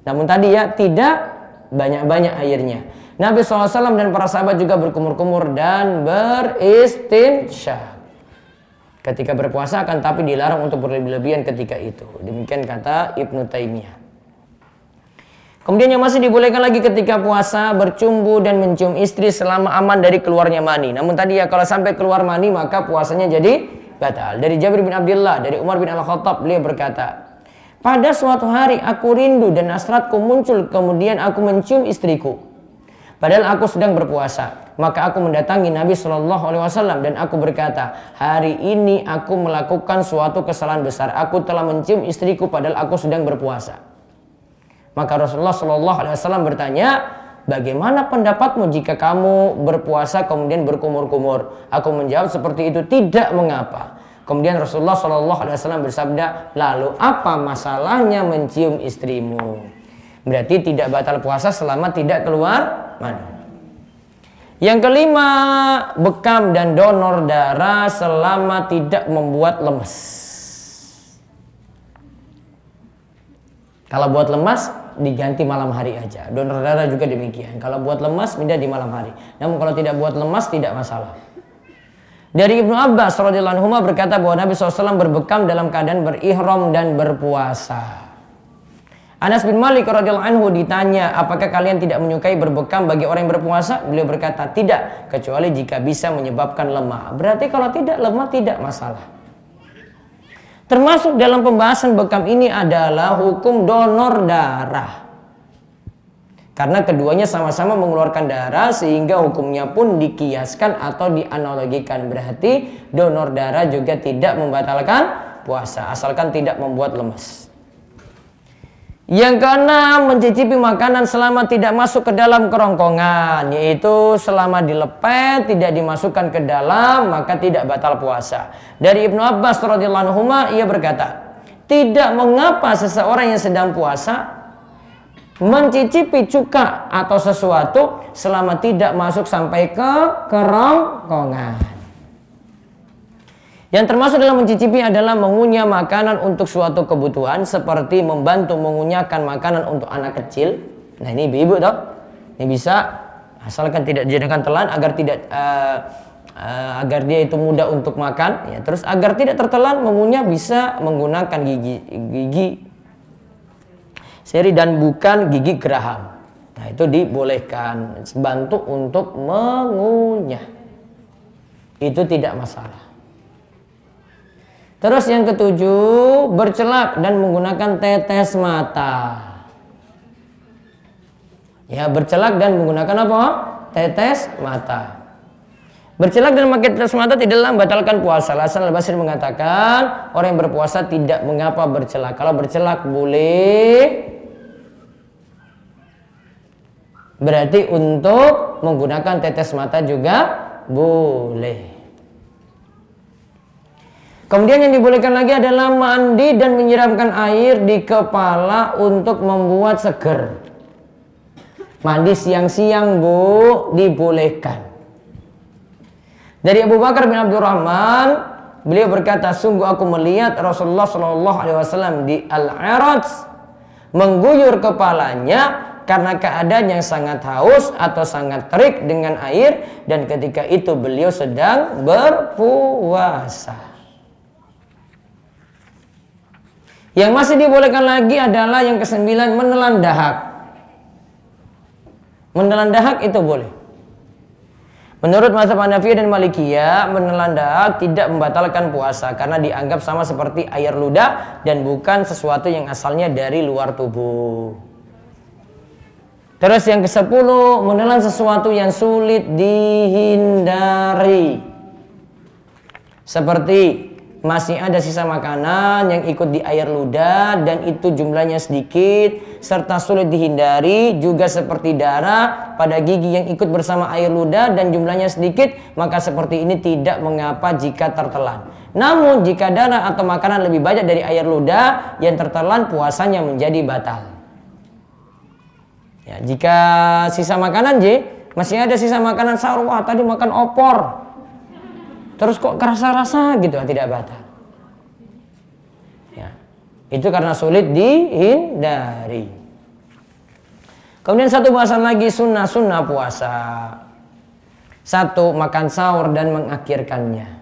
Namun tadi ya tidak banyak-banyak airnya. Nabi SAW dan para sahabat juga berkumur-kumur dan beristinsyak ketika berpuasa, akan tapi dilarang untuk berlebih-lebihan ketika itu. Demikian kata Ibnu Taimiyah. Kemudian yang masih dibolehkan lagi ketika puasa, bercumbu dan mencium istri selama aman dari keluarnya mani. Namun tadi ya kalau sampai keluar mani maka puasanya jadi batal. Dari Jabir bin Abdullah, dari Umar bin Al-Khattab, beliau berkata, pada suatu hari aku rindu dan hasratku muncul, kemudian aku mencium istriku. Padahal aku sedang berpuasa. Maka aku mendatangi Nabi SAW dan aku berkata, hari ini aku melakukan suatu kesalahan besar. Aku telah mencium istriku padahal aku sedang berpuasa. Maka Rasulullah SAW bertanya, bagaimana pendapatmu jika kamu berpuasa kemudian berkumur-kumur? Aku menjawab seperti itu, tidak mengapa. Kemudian Rasulullah SAW bersabda, lalu apa masalahnya mencium istrimu? Berarti tidak batal puasa selama tidak keluar mani. Yang kelima, bekam dan donor darah selama tidak membuat lemas. Kalau buat lemas diganti malam hari aja. Donor darah juga demikian. Kalau buat lemas pindah di malam hari. Namun kalau tidak buat lemas tidak masalah. Dari Ibnu Abbas radhiyallahu anhu berkata bahwa Nabi SAW berbekam dalam keadaan berihram dan berpuasa. Anas bin Malik radhiyallahu anhu ditanya, apakah kalian tidak menyukai berbekam bagi orang yang berpuasa? Beliau berkata, tidak, kecuali jika bisa menyebabkan lemah. Berarti kalau tidak lemah tidak masalah. Termasuk dalam pembahasan bekam ini adalah hukum donor darah. Karena keduanya sama-sama mengeluarkan darah sehingga hukumnya pun dikiaskan atau dianalogikan. Berarti donor darah juga tidak membatalkan puasa asalkan tidak membuat lemas. Yang keenam, mencicipi makanan selama tidak masuk ke dalam kerongkongan, yaitu selama dilepet, tidak dimasukkan ke dalam, maka tidak batal puasa. Dari Ibnu Abbas radhiyallahu anhu, ia berkata, tidak mengapa seseorang yang sedang puasa mencicipi cuka atau sesuatu selama tidak masuk sampai ke kerongkongan. Yang termasuk dalam mencicipi adalah mengunyah makanan untuk suatu kebutuhan, seperti membantu mengunyahkan makanan untuk anak kecil. Nah, ini ibu-ibu toh, ini bisa, asalkan tidak dijadikan telan agar tidak agar dia itu mudah untuk makan. Ya, terus agar tidak tertelan mengunyah bisa menggunakan gigi seri dan bukan gigi geraham. Nah, itu dibolehkan, bantu untuk mengunyah, itu tidak masalah. Terus yang ketujuh, bercelak dan menggunakan tetes mata. Ya, bercelak dan menggunakan apa? Tetes mata. Bercelak dan memakai tetes mata tidaklah membatalkan puasa. Hasan Al-Basri mengatakan, orang yang berpuasa tidak mengapa bercelak. Kalau bercelak boleh, berarti untuk menggunakan tetes mata juga boleh. Kemudian yang dibolehkan lagi adalah mandi dan menyiramkan air di kepala untuk membuat seger. Mandi siang-siang, Bu, dibolehkan. Dari Abu Bakar bin Abdurrahman, beliau berkata, sungguh aku melihat Rasulullah SAW di Al-Iraj mengguyur kepalanya karena keadaan yang sangat haus atau sangat terik dengan air, dan ketika itu beliau sedang berpuasa. Yang masih dibolehkan lagi adalah yang kesembilan, menelan dahak. Menelan dahak itu boleh. Menurut mazhab Hanafiyah dan Malikiyah, menelan dahak tidak membatalkan puasa karena dianggap sama seperti air ludah dan bukan sesuatu yang asalnya dari luar tubuh. Terus yang ke-10, menelan sesuatu yang sulit dihindari. Seperti masih ada sisa makanan yang ikut di air ludah dan itu jumlahnya sedikit serta sulit dihindari, juga seperti darah pada gigi yang ikut bersama air ludah dan jumlahnya sedikit, maka seperti ini tidak mengapa jika tertelan. Namun jika darah atau makanan lebih banyak dari air ludah yang tertelan, puasanya menjadi batal. Ya, jika sisa makanan masih ada sisa makanan sahur, wah tadi makan opor, terus kok kerasa-rasa gitu, tidak batal. Ya, itu karena sulit dihindari. Kemudian satu bahasan lagi, sunnah-sunnah puasa. Satu, makan sahur dan mengakhirkannya.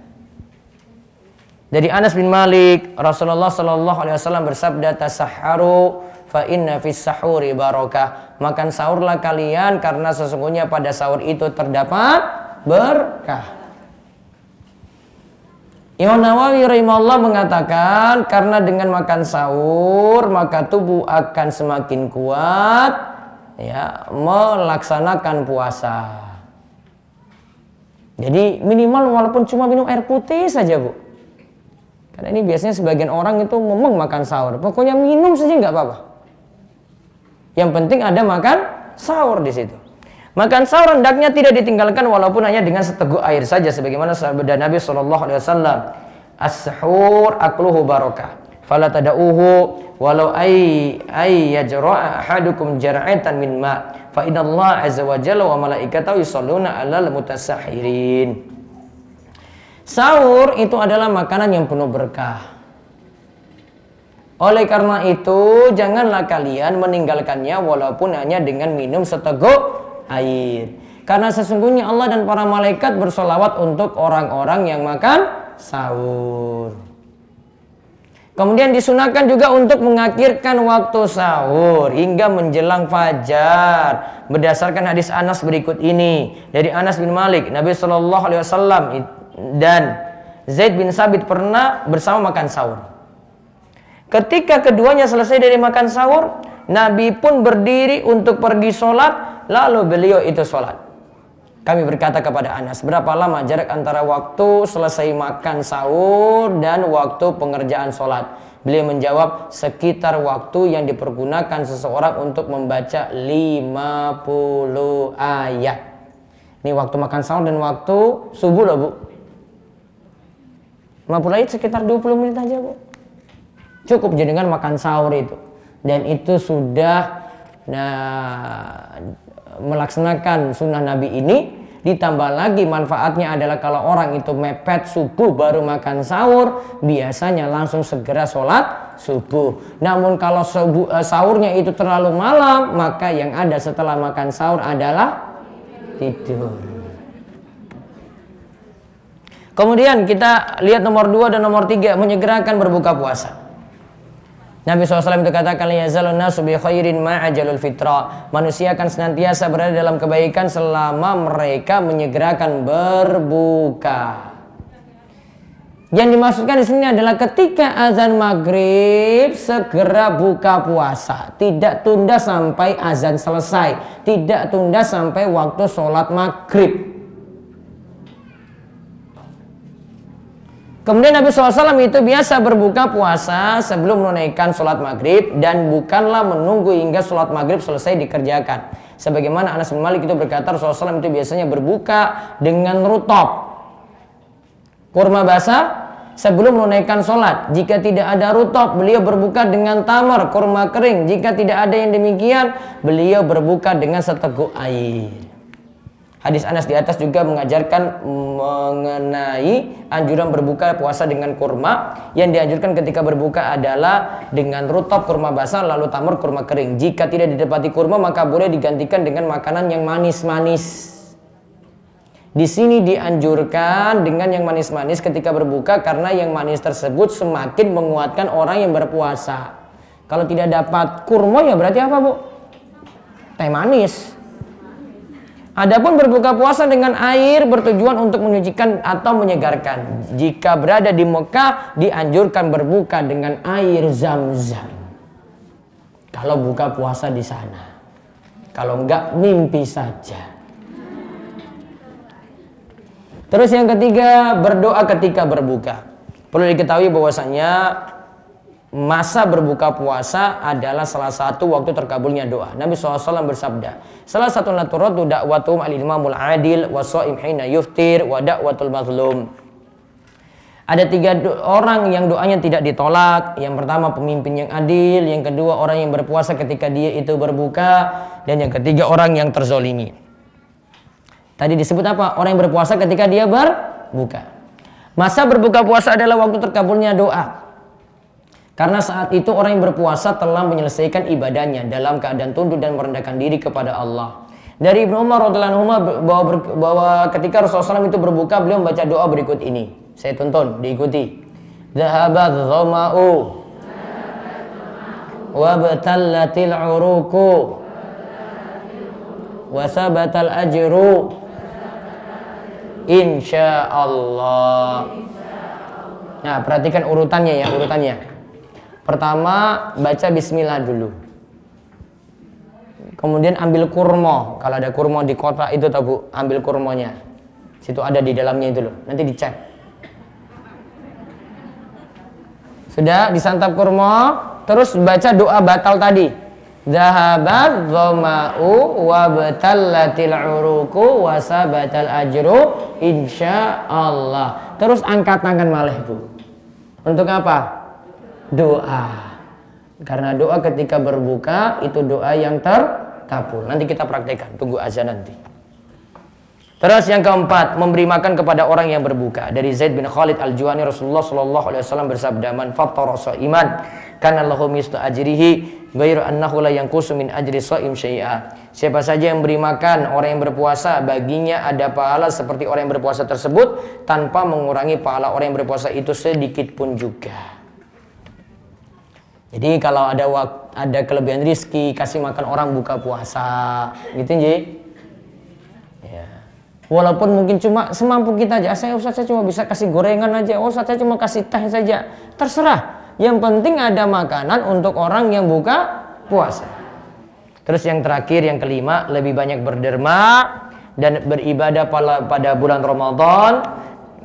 Dari Anas bin Malik, Rasulullah SAW bersabda, tasahharu fa inna fis sahuri barakah. Makan sahurlah kalian karena sesungguhnya pada sahur itu terdapat berkah. Imam Nawawi rahimahullah mengatakan, karena dengan makan sahur maka tubuh akan semakin kuat ya melaksanakan puasa. Jadi minimal walaupun cuma minum air putih saja, Bu. Karena ini biasanya sebagian orang itu memang makan sahur, pokoknya minum saja nggak apa-apa. Yang penting ada makan sahur di situ. Makan sahur hendaknya tidak ditinggalkan walaupun hanya dengan seteguk air saja, sebagaimana sabda Nabi SAW, as-sahur akluhu barakah fala tada'uhu walau ay yajra'a ahadukum jar'atan min ma fa innallaha azza wa jalla wa malaikatahu yusholluna 'alal mutasahhirin. Sahur itu adalah makanan yang penuh berkah. Oleh karena itu janganlah kalian meninggalkannya walaupun hanya dengan minum seteguk air. Karena sesungguhnya Allah dan para malaikat bersolawat untuk orang-orang yang makan sahur. Kemudian disunahkan juga untuk mengakhirkan waktu sahur hingga menjelang fajar, berdasarkan hadis Anas berikut ini. Dari Anas bin Malik, Nabi SAW dan Zaid bin Sabit pernah bersama makan sahur. Ketika keduanya selesai dari makan sahur, Nabi pun berdiri untuk pergi sholat, lalu beliau itu sholat. Kami berkata kepada Anas, berapa lama jarak antara waktu selesai makan sahur dan waktu pengerjaan sholat? Beliau menjawab, sekitar waktu yang dipergunakan seseorang untuk membaca 50 ayat. Ini waktu makan sahur dan waktu subuh loh Bu. 50 ayat sekitar 20 menit aja Bu. Cukup dengan makan sahur itu. Dan itu sudah melaksanakan sunnah Nabi ini. Ditambah lagi manfaatnya adalah kalau orang itu mepet subuh baru makan sahur, biasanya langsung segera sholat subuh. Namun kalau sahurnya itu terlalu malam, maka yang ada setelah makan sahur adalah tidur. Kemudian kita lihat nomor 2 dan nomor 3, menyegerakan berbuka puasa. Nabi SAW itu katakan, yazalun nasu bi khairin ma'ajalul fitra. Manusia akan senantiasa berada dalam kebaikan selama mereka menyegerakan berbuka. Yang dimaksudkan di sini adalah ketika azan maghrib segera buka puasa, tidak tunda sampai azan selesai, tidak tunda sampai waktu sholat maghrib. Kemudian Nabi SAW itu biasa berbuka puasa sebelum menunaikan sholat maghrib dan bukanlah menunggu hingga sholat maghrib selesai dikerjakan. Sebagaimana Anas bin Malik itu berkata, Rasulullah SAW itu biasanya berbuka dengan rutop, kurma basah sebelum menunaikan sholat. Jika tidak ada rutop, beliau berbuka dengan tamar, kurma kering. Jika tidak ada yang demikian, beliau berbuka dengan seteguk air. Hadis Anas di atas juga mengajarkan mengenai anjuran berbuka puasa dengan kurma. Yang dianjurkan ketika berbuka adalah dengan rutop kurma basah lalu tamar kurma kering. Jika tidak didapati kurma maka boleh digantikan dengan makanan yang manis-manis. Di sini dianjurkan dengan yang manis-manis ketika berbuka karena yang manis tersebut semakin menguatkan orang yang berpuasa. Kalau tidak dapat kurma ya berarti apa Bu? Teh manis. Adapun berbuka puasa dengan air bertujuan untuk menyucikan atau menyegarkan. Jika berada di Mekah dianjurkan berbuka dengan air Zam-Zam. Kalau buka puasa di sana. Kalau enggak mimpi saja. Terus yang ketiga, berdoa ketika berbuka. Perlu diketahui bahwasanya masa berbuka puasa adalah salah satu waktu terkabulnya doa. Nabi SAW bersabda, salah satu naturatu da'watum al-imamul adil wa sha'im hina yuftir wa da'watul mazlum. Ada 3 orang yang doanya tidak ditolak. Yang pertama pemimpin yang adil, yang kedua orang yang berpuasa ketika dia itu berbuka, dan yang ketiga orang yang terzolimi. Tadi disebut apa? Orang yang berpuasa ketika dia berbuka. Masa berbuka puasa adalah waktu terkabulnya doa. Karena saat itu orang yang berpuasa telah menyelesaikan ibadahnya dalam keadaan tunduk dan merendahkan diri kepada Allah. Dari Ibnu Umar radhiyallahu anhu bahwa ketika Rasulullah SAW itu berbuka, beliau membaca doa berikut ini. Saya tonton, diikuti. Dhahabat dhama'u wa batallatil uruku wa sabatal ajru insyaallah. Nah, perhatikan urutannya ya, urutannya. Pertama, baca bismillah dulu. Kemudian ambil kurma. Kalau ada kurma di kotak itu tahu Bu, ambil kurmanya. Situ ada di dalamnya itu loh. Nanti dicek. Sudah disantap kurma, terus baca doa batal tadi. Zahabat dhama'u wa batallatil uruku wa sabatal ajru insyaallah. Terus angkat tangan malah Bu. Untuk apa? Doa. Karena doa ketika berbuka itu doa yang terkabul. Nanti kita praktekkan, tunggu azan nanti. Terus yang keempat, memberi makan kepada orang yang berbuka. Dari Zaid bin Khalid Al-Juhani, Rasulullah SAW bersabda, man fattara sha'iman kana lahu mislu ajrihi ghairu annahu la yanqusu min ajri sha'im syai'a. Siapa saja yang beri makan orang yang berpuasa, baginya ada pahala seperti orang yang berpuasa tersebut tanpa mengurangi pahala orang yang berpuasa itu sedikit pun juga. Jadi kalau ada kelebihan rizki, kasih makan orang buka puasa, gitu Nji. Ya. Walaupun mungkin cuma semampu kita aja. Ustaz, saya cuma bisa kasih gorengan aja. Ustaz, saya cuma kasih teh saja. Terserah. Yang penting ada makanan untuk orang yang buka puasa. Terus yang terakhir, yang kelima, lebih banyak berderma dan beribadah pada bulan Ramadan.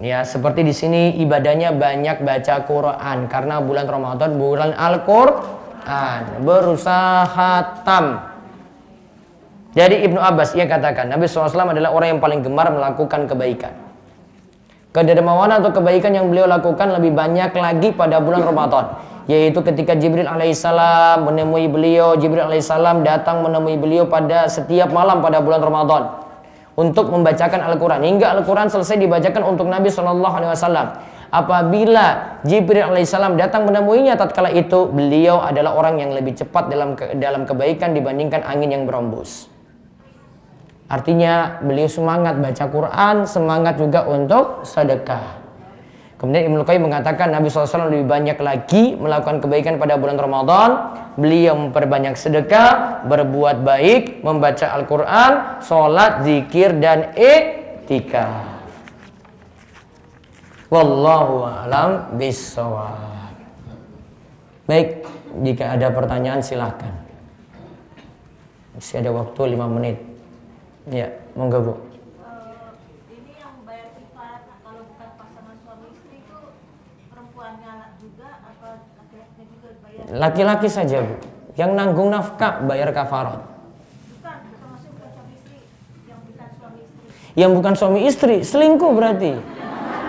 Ya, seperti di sini ibadahnya banyak baca Quran karena bulan Ramadan bulan Al-Quran, berusaha khatam. Jadi Ibnu Abbas ia katakan Nabi SAW adalah orang yang paling gemar melakukan kebaikan. Kedermawanan atau kebaikan yang beliau lakukan lebih banyak lagi pada bulan Ramadan, yaitu ketika Jibril alaihissalam menemui beliau. Jibril alaihissalam datang menemui beliau pada setiap malam pada bulan Ramadan untuk membacakan Al-Quran hingga Al-Quran selesai dibacakan untuk Nabi SAW. Apabila Jibril alaihissalam datang menemuinya tatkala itu, beliau adalah orang yang lebih cepat dalam kebaikan dibandingkan angin yang berembus. Artinya beliau semangat baca Quran, semangat juga untuk sedekah. Kemudian Ibnu Qayyim mengatakan Nabi SAW lebih banyak lagi melakukan kebaikan pada bulan Ramadan. Beliau memperbanyak sedekah, berbuat baik, membaca Al-Quran, sholat, zikir, dan i'tikaf. Wallahu a'lam bishawab. Baik, jika ada pertanyaan silahkan. Masih ada waktu 5 menit. Ya, monggo Bu. Laki-laki saja Bu, yang nanggung nafkah bayar kafarat. Yang bukan suami istri selingkuh berarti.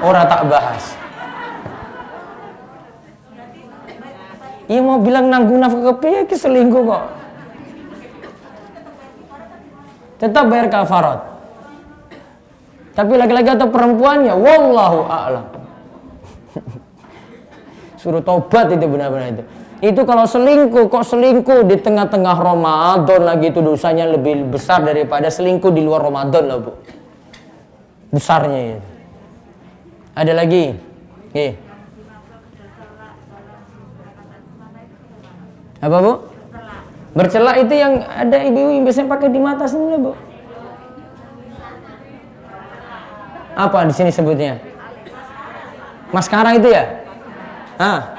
Ora tak bahas. Iya mau bilang nanggung nafkah kepiye ki selingkuh kok. Tetap bayar kafarat. Tapi laki-laki atau perempuannya wallahu a'lam. Suruh tobat itu benar-benar itu. Itu kalau selingkuh, kok selingkuh di tengah-tengah Ramadan lagi, itu dosanya lebih besar daripada selingkuh di luar Ramadan lah Bu. Besarnya itu. Ada lagi? Nih. Apa Bu? Bercela itu yang ada ibu-ibu yang biasanya pakai di mata sini lah Bu. Apa di sini sebutnya? Maskara itu ya? Ah.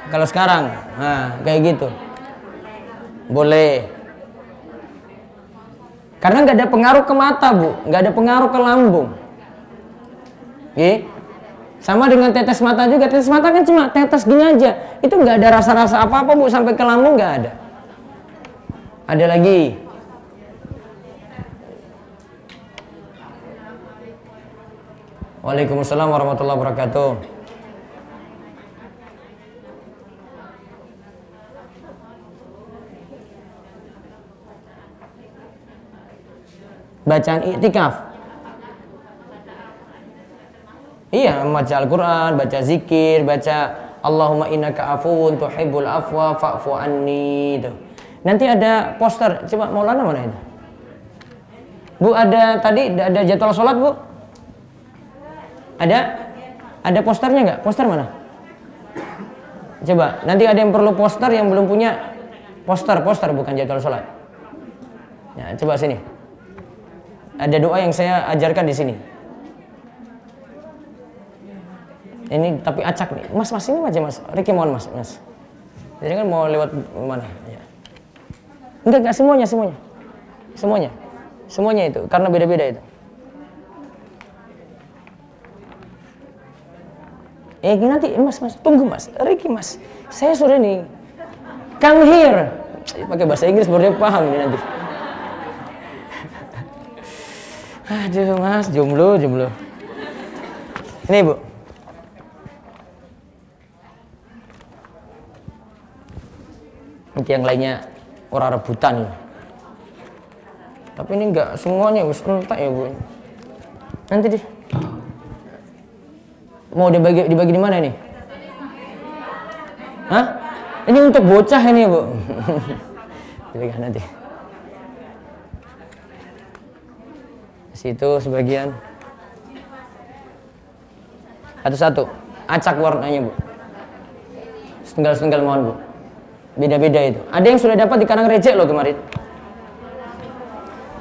Kalau sekarang, nah kayak gitu, boleh. Karena nggak ada pengaruh ke mata Bu, nggak ada pengaruh ke lambung. Sama dengan tetes mata juga. Tetes mata kan cuma tetes gini aja, itu nggak ada rasa-rasa apa-apa Bu, sampai ke lambung nggak ada. Ada lagi? Waalaikumsalam warahmatullahi wabarakatuh. Bacaan i'tikaf. Iya, baca Al-Quran, baca zikir, baca Allahumma innaka afuwun tuhibbul afwa fa'fu anni itu. Nanti ada poster, coba Maulana mana itu? Bu, ada tadi ada jadwal sholat Bu? Ada? Ada posternya nggak? Poster mana? Coba, nanti ada yang perlu poster yang belum punya poster bukan jadwal sholat. Ya, coba sini. Ada doa yang saya ajarkan di sini. Ini tapi acak nih. Mas ini aja Mas. Riki mohon Mas. Jadi kan mau lewat mana? Ya. Enggak semuanya. Semuanya itu karena beda-beda itu. Nanti Mas tunggu Mas. Riki Mas. Saya sudah nih. Come here. Pakai bahasa Inggris baru dia paham ini nanti. Aduh Mas, jomblo. Ini Bu. Nanti yang lainnya orang rebutan. Tapi ini enggak semuanya wis entek ya Bu. Nanti deh. Mau dibagi di mana ini? Hah? Ini untuk bocah ini Bu. Pilih nanti. Situ sebagian. Satu-satu. Acak warnanya Bu. Setengah mohon Bu. Beda-beda itu. Ada yang sudah dapat di Karang Rejek loh kemarin.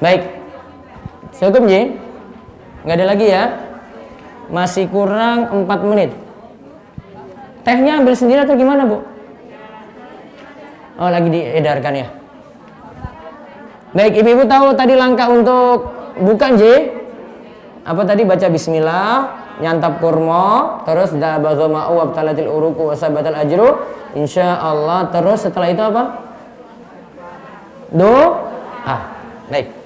Baik. Cukup Ji? Nggak ada lagi ya? Masih kurang 4 menit. Tehnya ambil sendiri atau gimana Bu? Oh lagi diedarkan ya. Baik, ibu-ibu tahu tadi langkah untuk bukan J. Apa tadi? Baca bismillah, nyantap kurma, terus dabaza ma'u wabtalatil uruku wasabatal ajru, insyaallah. Terus setelah itu apa? Doa. Baik.